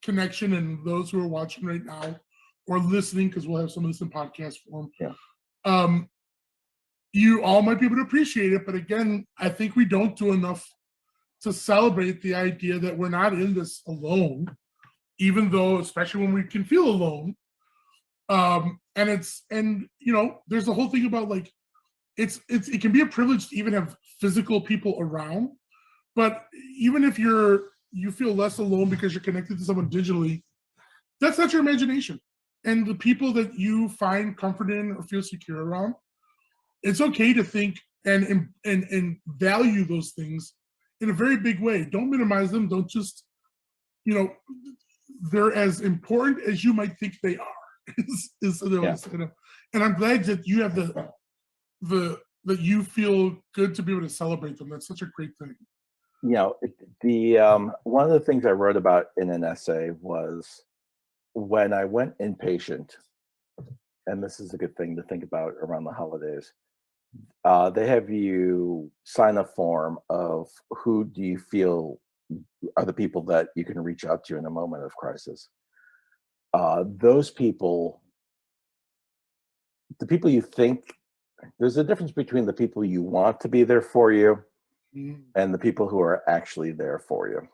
connection and those who are watching right now or listening, because we'll have some of this in podcast form. Yeah. You all might be able to appreciate it, but again, I think we don't do enough to celebrate the idea that we're not in this alone, even though, especially when we can feel alone. And there's the whole thing about like it can be a privilege to even have physical people around, but even if you feel less alone because you're connected to someone digitally, that's not your imagination. And the people that you find comfort in or feel secure around, it's okay to think and value those things in a very big way. Don't minimize them. Don't just, they're as important as you might think they are. And I'm glad that you have that you feel good to be able to celebrate them. That's such a great thing. The one of the things I wrote about in an essay was when I went inpatient, and this is a good thing to think about around the holidays. They have you sign a form of who do you feel are the people that you can reach out to in a moment of crisis. Those people, the people you think, there's a difference between the people you want to be there for you and the people who are actually there for you.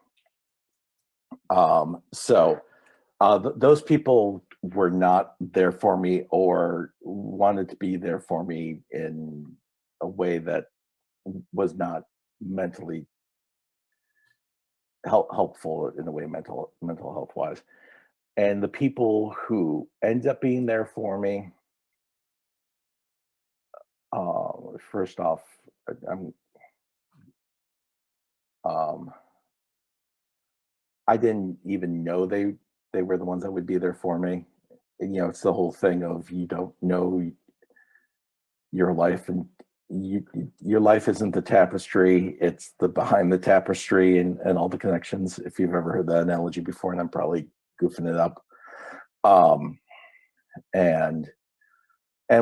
Those people were not there for me or wanted to be there for me in a way that was not mentally helpful in a way, mental health wise. And the people who end up being there for me, first off, I didn't even know they were the ones that would be there for me. And, it's the whole thing of you don't know your life, and your life isn't the tapestry, it's the behind the tapestry and all the connections, if you've ever heard that analogy before, and I'm probably goofing it up. And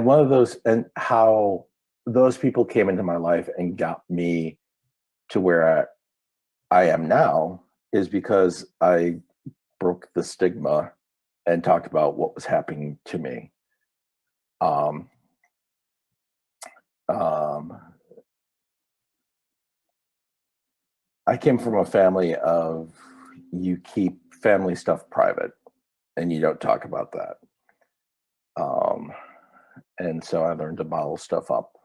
one of those, and how those people came into my life and got me to where I am now is because I broke the stigma and talked about what was happening to me. I came from a family of you keep family stuff private and you don't talk about that. And so I learned to bottle stuff up.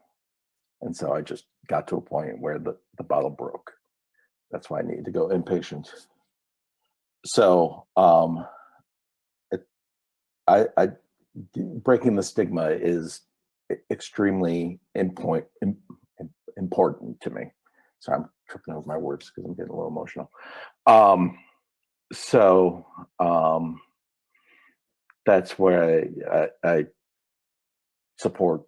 And so I just got to a point where the bottle broke. That's why I needed to go inpatient. So breaking the stigma is extremely important to me. So I'm tripping over my words because I'm getting a little emotional. That's where I support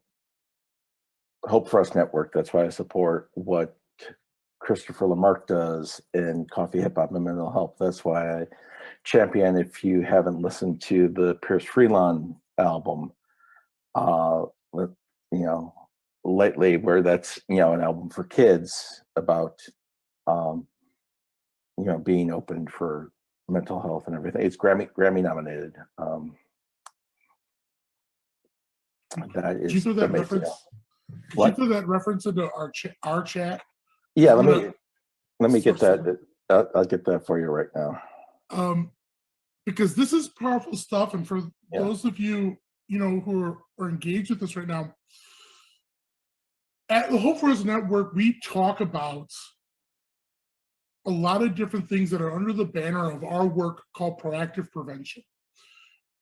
Hope for Us Network. That's why I support what Christopher Lamarck does in Coffee, Hip Hop, and Mental Health. That's why I champion, if you haven't listened to the Pierce Freelon album, lately, where that's, an album for kids about, being open for mental health and everything. It's Grammy nominated. That Could you is, throw that that makes, reference? Could you what? throw that reference into our chat? Yeah, I'm let me get source that. I'll get that for you right now. Because this is powerful stuff, and for Yeah. those of you who are engaged with this right now, at the Hope for Us Network, we talk about a lot of different things that are under the banner of our work called proactive prevention.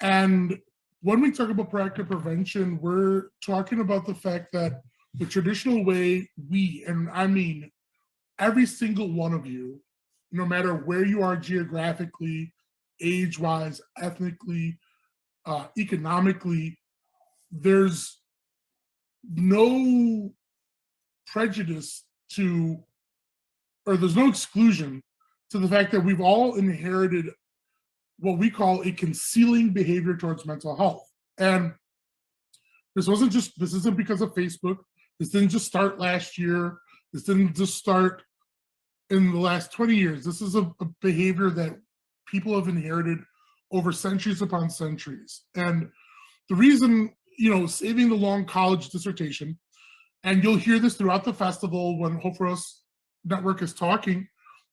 And when we talk about proactive prevention, we're talking about the fact that the traditional way and I mean every single one of you, no matter where you are geographically, age-wise, ethnically, economically, there's no prejudice or there's no exclusion to the fact that we've all inherited what we call a concealing behavior towards mental health. And this isn't because of Facebook. This didn't just start last year. This didn't just start in the last 20 years. This is a behavior that people have inherited over centuries upon centuries. And the reason, saving the long college dissertation, and you'll hear this throughout the festival when Hope for Us Network is talking,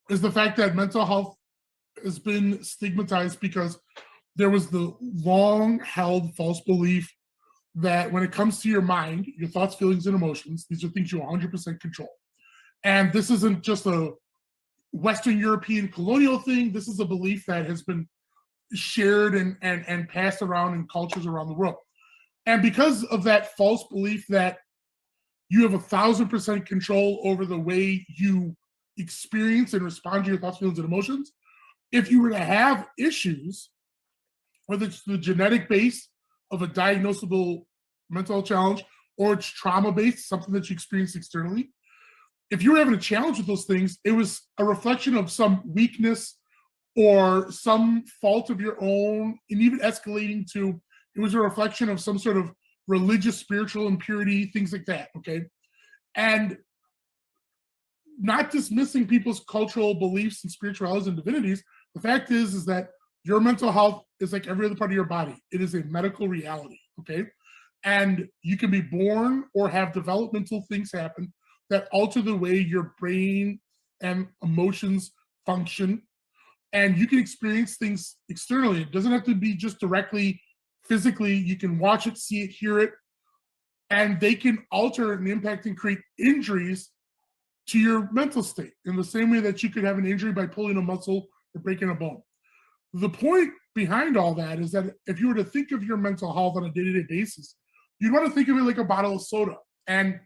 is the fact that mental health has been stigmatized because there was the long-held false belief that when it comes to your mind, your thoughts, feelings, and emotions, these are things you 100% control. And this isn't just a Western European colonial thing. This is a belief that has been shared and passed around in cultures around the world. And because of that false belief that you have 1,000% control over the way you experience and respond to your thoughts, feelings, and emotions, if you were to have issues, whether it's the genetic base of a diagnosable mental health challenge or it's trauma-based, something that you experience externally, if you were having a challenge with those things, it was a reflection of some weakness or some fault of your own, and even escalating to, it was a reflection of some sort of religious, spiritual impurity, things like that, okay? And not dismissing people's cultural beliefs and spiritualities and divinities, the fact is that your mental health is like every other part of your body. It is a medical reality, okay? And you can be born or have developmental things happen that alter the way your brain and emotions function. And you can experience things externally. It doesn't have to be just directly physically. You can watch it, see it, hear it, and they can alter and impact and create injuries to your mental state in the same way that you could have an injury by pulling a muscle or breaking a bone. The point behind all that is that if you were to think of your mental health on a day-to-day basis, you'd want to think of it like a bottle of soda, and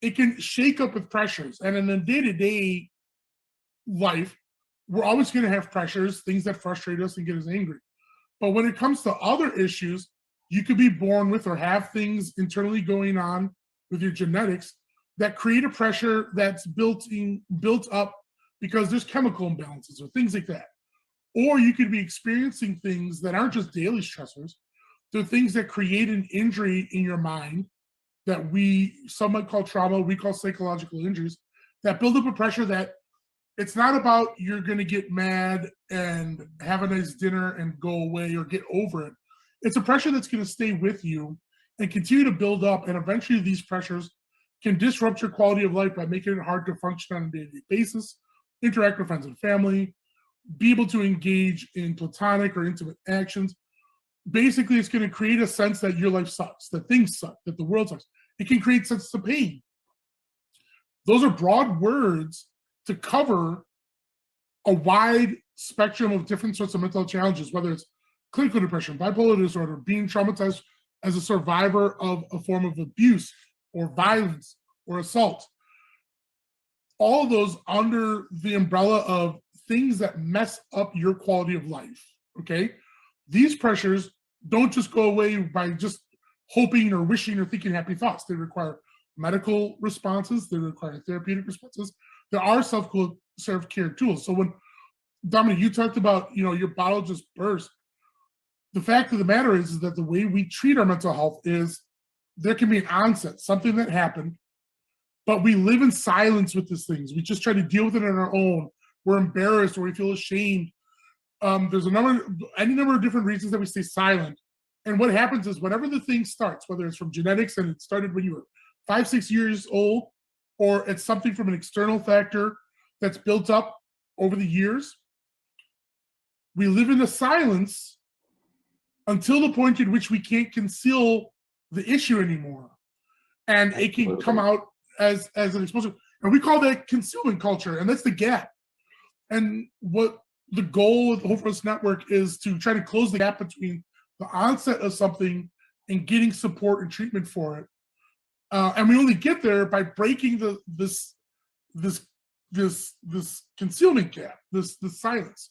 it can shake up with pressures. And in a day-to-day life, we're always going to have pressures, things that frustrate us and get us angry. But when it comes to other issues, you could be born with or have things internally going on with your genetics that create a pressure that's built up because there's chemical imbalances or things like that. Or you could be experiencing things that aren't just daily stressors. They're things that create an injury in your mind that some might call trauma, we call psychological injuries, that build up a pressure that it's not about you're going to get mad and have a nice dinner and go away or get over it. It's a pressure that's going to stay with you and continue to build up. And eventually these pressures can disrupt your quality of life by making it hard to function on a day-to-day basis, interact with friends and family, be able to engage in platonic or intimate actions. Basically, it's going to create a sense that your life sucks, that things suck, that the world sucks. It can create sense of pain. Those are broad words to cover a wide spectrum of different sorts of mental challenges, whether it's clinical depression, bipolar disorder, being traumatized as a survivor of a form of abuse or violence or assault. All of those under the umbrella of things that mess up your quality of life, okay? These pressures don't just go away by just hoping or wishing or thinking happy thoughts. They require medical responses. They require therapeutic responses. There are self-care tools. So when, Dominic, you talked about, your bottle just burst. The fact of the matter is that the way we treat our mental health is there can be an onset, something that happened, but we live in silence with these things. We just try to deal with it on our own. We're embarrassed or we feel ashamed. There's any number of different reasons that we stay silent. And what happens is whenever the thing starts, whether it's from genetics and it started when you were 5, 6 years old, or it's something from an external factor that's built up over the years, we live in a silence until the point at which we can't conceal the issue anymore. And it can come out as an explosion. And we call that concealment culture, and that's the gap. And what the goal of the Hope for Us Network is to try to close the gap between the onset of something and getting support and treatment for it. And we only get there by breaking this concealment gap, this silence.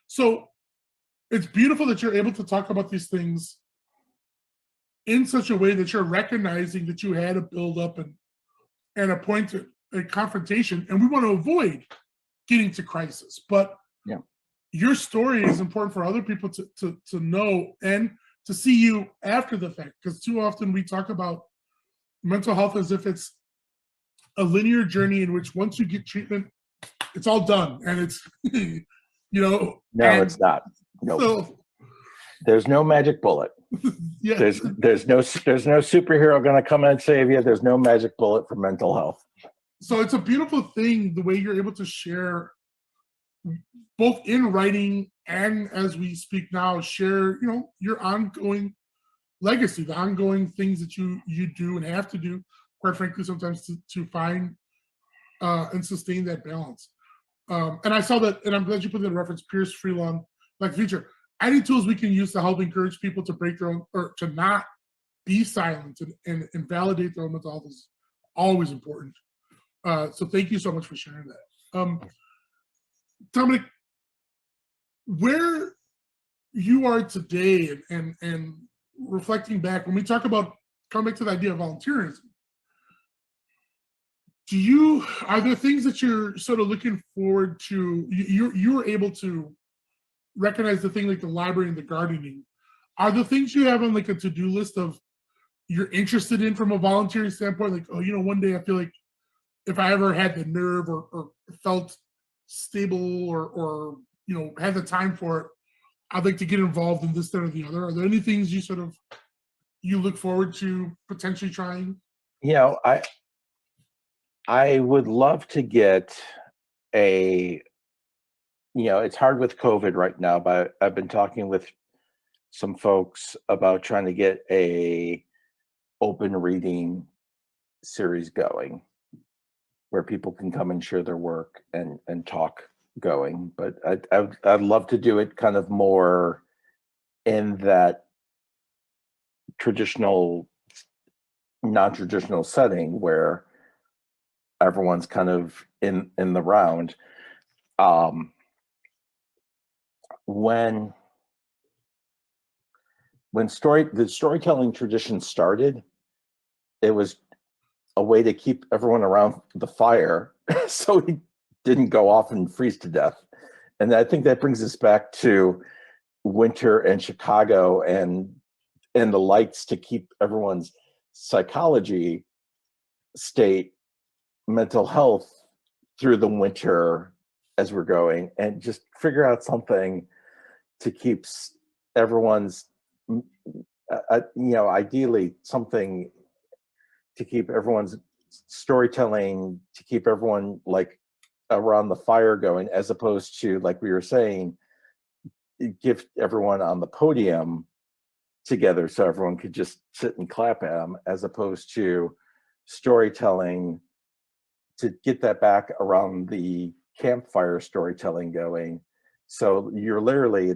So it's beautiful that you're able to talk about these things in such a way that you're recognizing that you had a buildup and a point of a confrontation, and we want to avoid getting to crisis. But yeah, your story is important for other people to know and to see you after the fact, because too often we talk about mental health as if it's a linear journey in which once you get treatment, it's all done, and it's No, it's not. No, so, there's no magic bullet. yeah, There's no superhero going to come and save you. There's no magic bullet for mental health. so it's a beautiful thing the way you're able to share, both in writing and as we speak now, share your ongoing legacy, the ongoing things that you do and have to do, quite frankly, sometimes to find and sustain that balance. And I saw that, and I'm glad you put that reference, Pierce Freelon, like future. Any tools we can use to help encourage people to break their own, or to not be silent and validate their own mental health is always important. So thank you so much for sharing that. Dominic, where you are today and reflecting back, when we talk about, coming back to the idea of volunteerism, are there things that you're sort of looking forward to? You were able to recognize the thing like the library and the gardening. Are the things you have on like a to-do list of you're interested in from a volunteering standpoint? Like, oh, one day I feel like if I ever had the nerve or felt stable or had the time for it, I'd like to get involved in this, that, or the other. Are there any things you look forward to potentially trying? I would love to get it's hard with COVID right now, but I've been talking with some folks about trying to get a open reading series going where people can come and share their work and talk going. But I'd love to do it kind of more in that non-traditional setting where everyone's kind of in the round. When the storytelling tradition started, it was a way to keep everyone around the fire so he didn't go off and freeze to death. And I think that brings us back to winter and Chicago and the lights to keep everyone's psychology state, mental health through the winter as we're going, and just figure out something to keep everyone's, ideally something to keep everyone's storytelling, to keep everyone like around the fire going, as opposed to, like we were saying, give everyone on the podium together so everyone could just sit and clap at them, as opposed to storytelling to get that back around the campfire storytelling going. So you're literally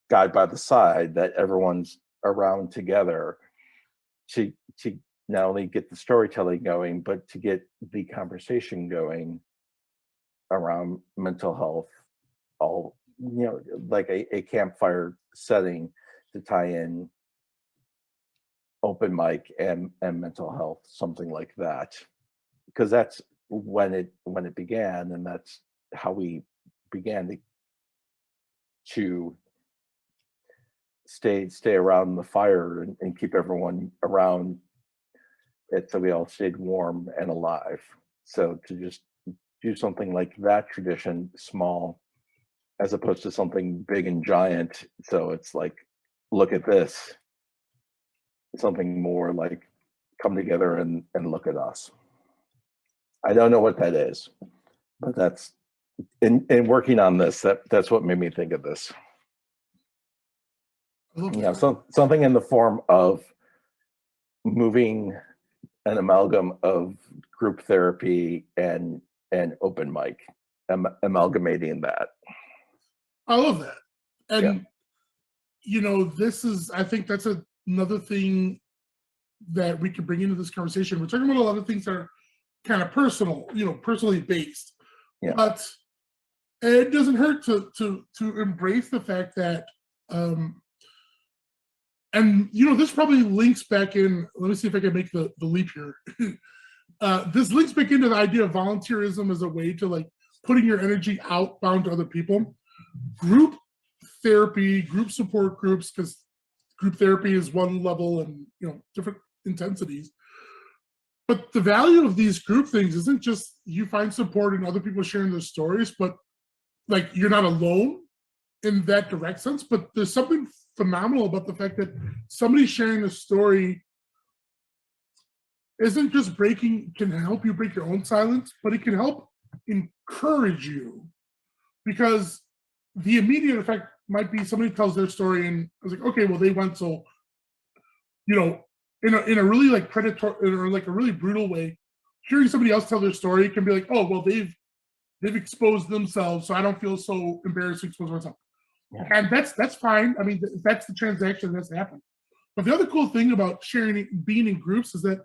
guide by the side that everyone's around together to not only get the storytelling going, but to get the conversation going around mental health, all, like a campfire setting to tie in open mic and mental health, something like that. Because that's when it began, and that's how we began to stay around the fire and keep everyone around it, so we all stayed warm and alive. So to just do something like that tradition, small, as opposed to something big and giant, so it's like look at this. Something more like come together and look at us. I don't know what that is, but that's in working on this, that's what made me think of this. Something in the form of moving an amalgam of group therapy and open mic, amalgamating that. I love that. And this is, I think that's another thing that we can bring into this conversation. We're talking about a lot of things that are kind of personal, personally based. Yeah. But it doesn't hurt to embrace the fact that this probably links back in, let me see if I can make the leap here. This links back into the idea of volunteerism as a way to like putting your energy outbound to other people. Group therapy, group support groups, because group therapy is one level and different intensities. But the value of these group things isn't just you find support in other people sharing their stories, but like you're not alone in that direct sense. But there's something phenomenal about the fact that somebody sharing a story isn't just can help you break your own silence, but it can help encourage you, because the immediate effect might be somebody tells their story and I was like, okay, well they went so, in a really like predatory or like a really brutal way. Hearing somebody else tell their story can be like, oh well, they've exposed themselves, so I don't feel so embarrassed to expose myself. Yeah. And that's fine. I mean, that's the transaction that's happened. But the other cool thing about being in groups is that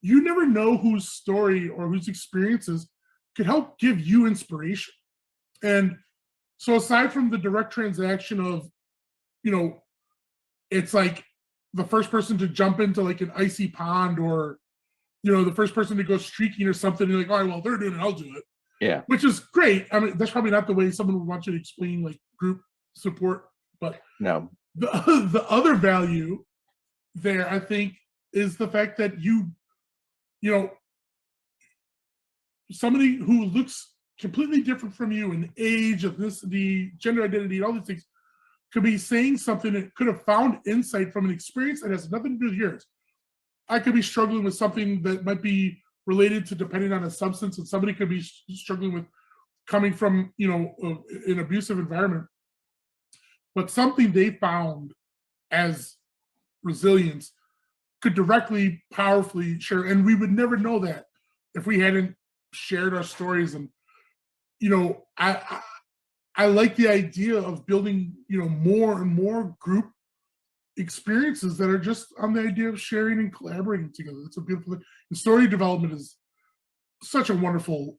you never know whose story or whose experiences could help give you inspiration. And so aside from the direct transaction of, it's like the first person to jump into like an icy pond, or, the first person to go streaking or something, you're like, all right, well, they're doing it, I'll do it. Yeah. Which is great. I mean, that's probably not the way someone would want you to explain like group support, but no. The other value there, I think, is the fact that somebody who looks completely different from you in age, ethnicity, gender identity, all these things, could be saying something that could have found insight from an experience that has nothing to do with yours. I could be struggling with something that might be related to depending on a substance, and somebody could be struggling with coming from, an abusive environment. But something they found as resilience could directly, powerfully share. And we would never know that if we hadn't shared our stories. And, I like the idea of building, more and more group experiences that are just on the idea of sharing and collaborating together. It's a beautiful thing. And story development is such a wonderful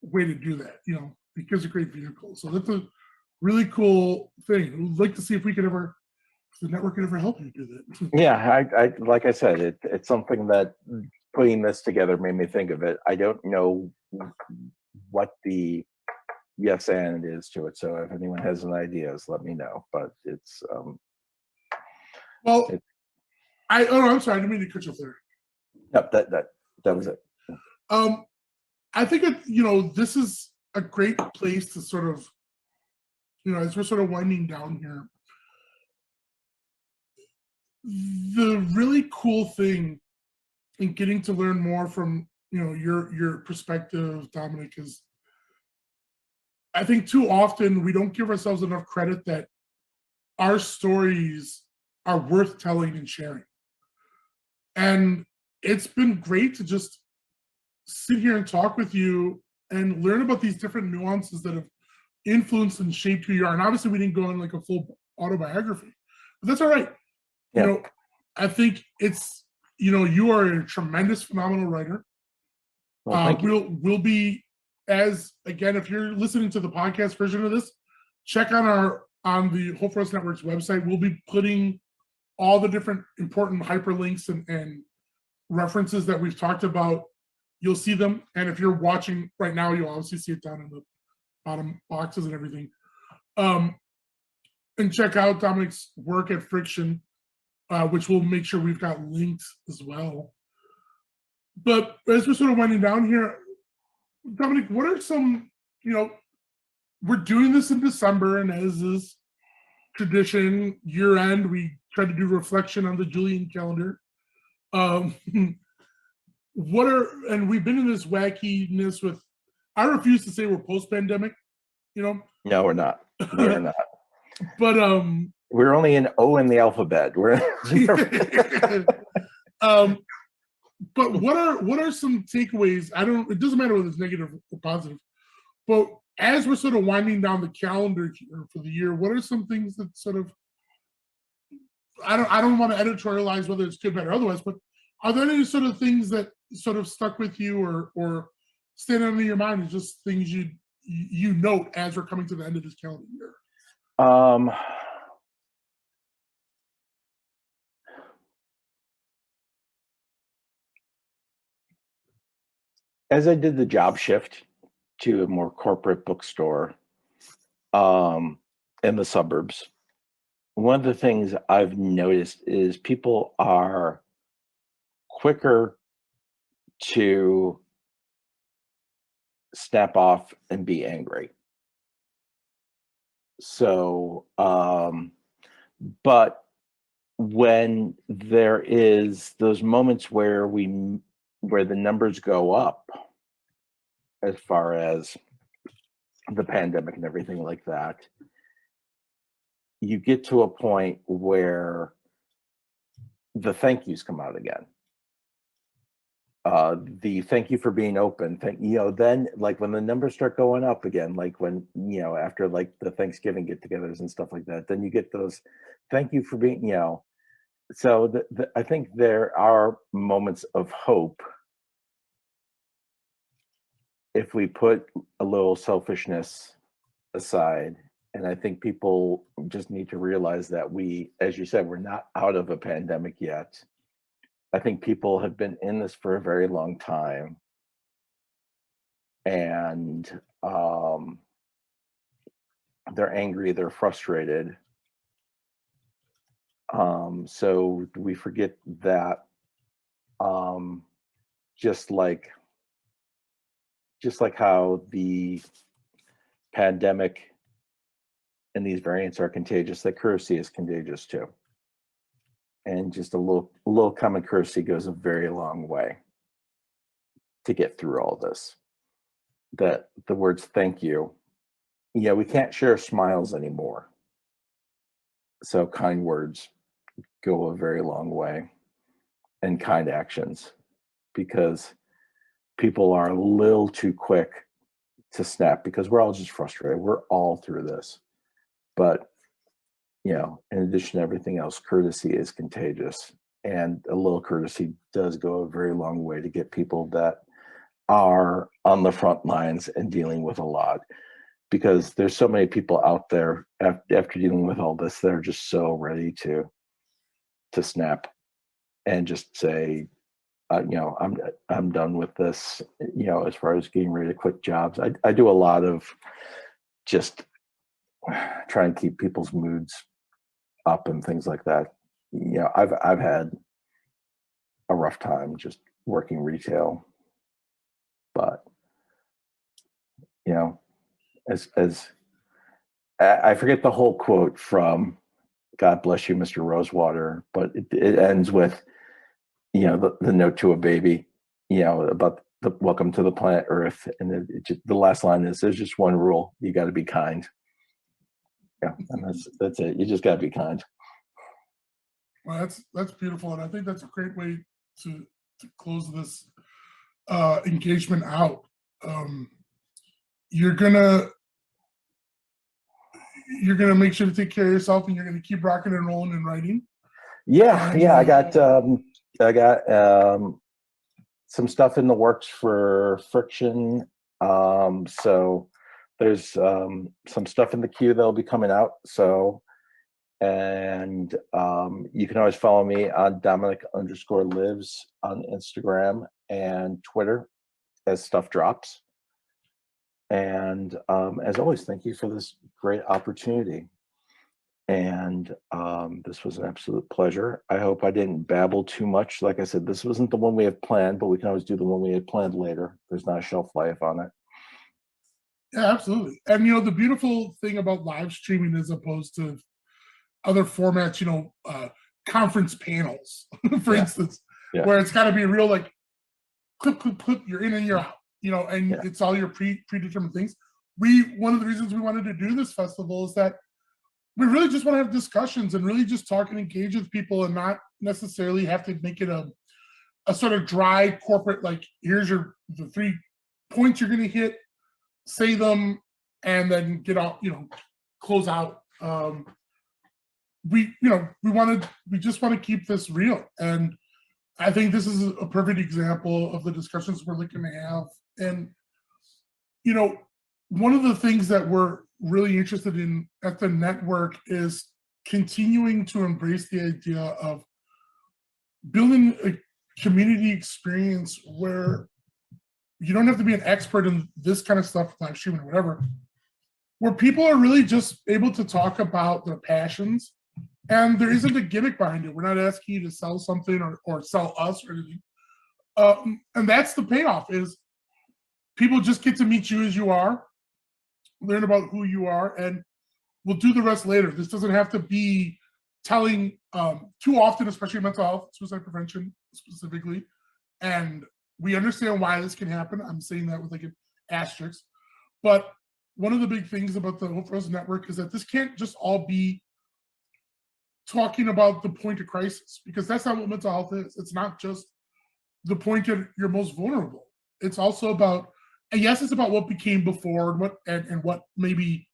way to do that, it gives a great vehicle. So that's a really cool thing. We'd like to see if the network could ever help you do that. Yeah, I like I said, it's something that putting this together made me think of it. I don't know what the yes and is to it, so if anyone has any ideas, let me know. But it's I'm sorry, I didn't mean to cut you off there. No, that was it. I think this is a great place to sort of, as we're sort of winding down here. The really cool thing in getting to learn more from your perspective, Dominic, is I think too often we don't give ourselves enough credit that our stories are worth telling and sharing. And it's been great to just sit here and talk with you and learn about these different nuances that have influenced and shaped who you are. And obviously we didn't go on like a full autobiography, but that's all right. Yeah. I think it's, you are a tremendous, phenomenal writer. Well, we'll be, as again, if you're listening to the podcast version of this, check on the Hope for Us Network's website. We'll be putting all the different important hyperlinks and references that we've talked about. You'll see them. And if you're watching right now, you'll obviously see it down in the bottom boxes and everything. And check out Dominic's work at Friction, which we'll make sure we've got linked as well. But as we're sort of winding down here, Dominic, what are some, we're doing this in December, and as is tradition, year end, we tried to do reflection on the Julian calendar. Um, and we've been in this wackiness with, I refuse to say we're post-pandemic, you know. No, we're not. We're not. But we're only an O in the alphabet. We're but what are some takeaways? It doesn't matter whether it's negative or positive, but as we're sort of winding down the calendar for the year, what are some things that sort of, I don't want to editorialize whether it's good, bad, or otherwise, but are there any sort of things that sort of stuck with you or stand out in your mind as just things you note as we're coming to the end of this calendar year? As I did the job shift to a more corporate bookstore in the suburbs, one of the things I've noticed is people are quicker to snap off and be angry. So, but when there is those moments where the numbers go up as far as the pandemic and everything like that, you get to a point where the thank yous come out again. The thank you for being open. Then like when the numbers start going up again, like when, after like the Thanksgiving get-togethers and stuff like that, then you get those thank you for being, so I think there are moments of hope if we put a little selfishness aside. And I think people just need to realize that as you said, we're not out of a pandemic yet. I think people have been in this for a very long time. And they're angry, they're frustrated. So we forget that just like how the pandemic and these variants are contagious, that courtesy is contagious too. And just a little common courtesy goes a very long way to get through all this. That the words thank you, we can't share smiles anymore. So kind words go a very long way, and kind actions, because people are a little too quick to snap because we're all just frustrated. We're all through this. But, in addition to everything else, courtesy is contagious. And a little courtesy does go a very long way to get people that are on the front lines and dealing with a lot. Because there's so many people out there after dealing with all this, they're just so ready to snap and just say, I'm done with this, as far as getting ready to quit jobs. I do a lot of just try and keep people's moods up and things like that. I've had a rough time just working retail, but as I forget the whole quote from God Bless You, Mr. Rosewater, but it ends with, the note to a baby, about the welcome to the planet Earth. And the last line is, there's just one rule: you got to be kind. Yeah, and that's it. You just got to be kind. Well, that's beautiful, and I think that's a great way to close this engagement out. You're gonna make sure to take care of yourself, and you're gonna keep rocking and rolling and writing. Yeah, I got some stuff in the works for Friction. So there's some stuff in the queue that'll be coming out. So, and you can always follow me on Dominic_lives on Instagram and Twitter as stuff drops. And as always, thank you for this great opportunity. And this was an absolute pleasure. I hope I didn't babble too much. Like I said, this wasn't the one we had planned, but we can always do the one we had planned later. There's not a shelf life on it. Yeah, absolutely. And the beautiful thing about live streaming as opposed to other formats, conference panels, for Yeah. instance, Yeah. where it's got to be real like clip, clip, clip. You're in and you're out, you know, and Yeah. it's all your predetermined things. One of the reasons we wanted to do this festival is that we really just want to have discussions and really just talk and engage with people and not necessarily have to make it a sort of dry corporate, like, here's the 3 points you're going to hit, say them, and then get out, you know, close out. We just want to keep this real. And I think this is a perfect example of the discussions we're looking to have. And, you know, one of the things that we're really interested in at the network is continuing to embrace the idea of building a community experience where you don't have to be an expert in this kind of stuff, live streaming or whatever, where people are really just able to talk about their passions and there isn't a gimmick behind it. We're not asking you to sell something or sell us or anything. And that's the payoff, is people just get to meet you as you are, learn about who you are, and we'll do the rest later. This doesn't have to be telling too often, especially mental health, suicide prevention specifically. And we understand why this can happen. I'm saying that with like an asterisk. But one of the big things about the Hope for Us Network is that this can't just all be talking about the point of crisis, because that's not what mental health is. It's not just the point of you're most vulnerable. It's also about, and yes, it's about what became before and what maybe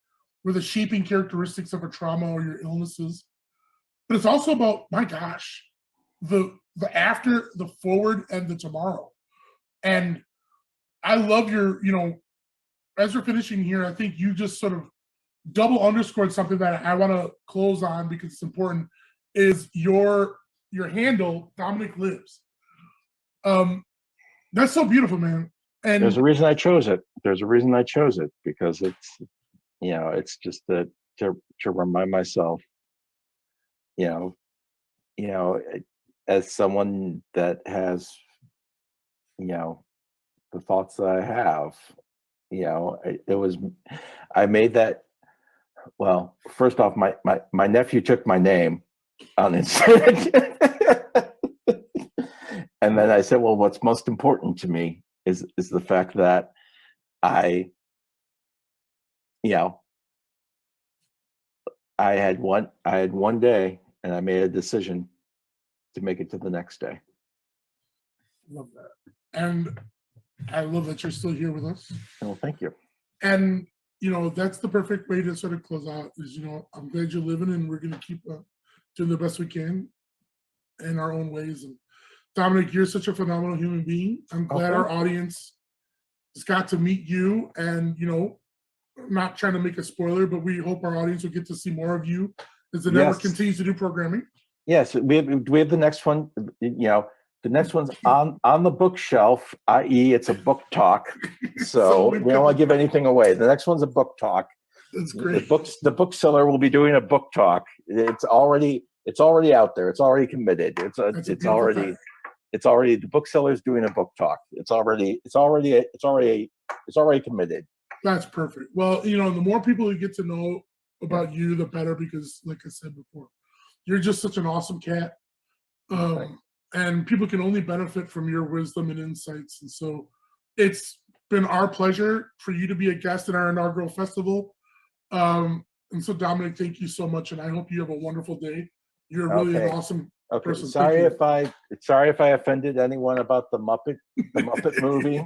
were the shaping characteristics of a trauma or your illnesses. But it's also about, my gosh, the after, the forward, and the tomorrow. And I love your, you know, as we're finishing here, I think you just sort of double underscored something that I want to close on because it's important, is your handle, Dominic Lives. That's so beautiful, man. And there's a reason I chose it. Because it's, you know, it's just that to remind myself, you know, as someone that has, you know, the thoughts that I have, you know, I made that. Well, first off, my nephew took my name on Instagram. And then I said, well, what's most important to me is the fact that I had one day and I made a decision to make it to the next day. Love that. And I love that you're still here with us. Well, thank you. And, you know, that's the perfect way to sort of close out is, you know, I'm glad you're living and we're going to keep doing the best we can in our own ways. And Dominic, you're such a phenomenal human being. I'm glad our audience has got to meet you. And, you know, I'm not trying to make a spoiler, but we hope our audience will get to see more of you as the network continues to do programming. Yes, we have the next one. You know, the next one's on the bookshelf, i.e., it's a book talk. So we don't want to give anything away. The next one's a book talk. That's great. The bookseller will be doing a book talk. It's already out there. It's already committed. It's already the bookseller's doing a book talk. It's already committed. That's perfect. Well, you know, the more people who get to know about you, the better, because like I said before, you're just such an awesome cat. And people can only benefit from your wisdom and insights. And so it's been our pleasure for you to be a guest in our inaugural festival. And so Dominic, thank you so much. And I hope you have a wonderful day. You're really an awesome person. Sorry if I offended anyone about the Muppet movie.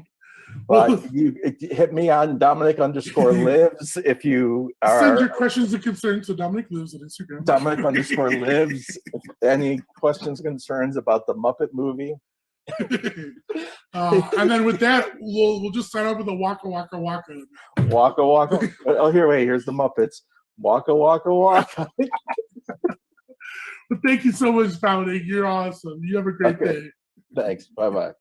But you hit me on Dominic_lives if you are. Send your questions and concerns to Dominic Lives on Instagram. Dominic_lives. If any questions, concerns about the Muppet movie. And then with that, we'll just sign off with a waka waka waka. Waka waka. Oh, here's the Muppets. Waka waka waka. But thank you so much, Dominic. You're awesome. You have a great day. Thanks. Bye bye.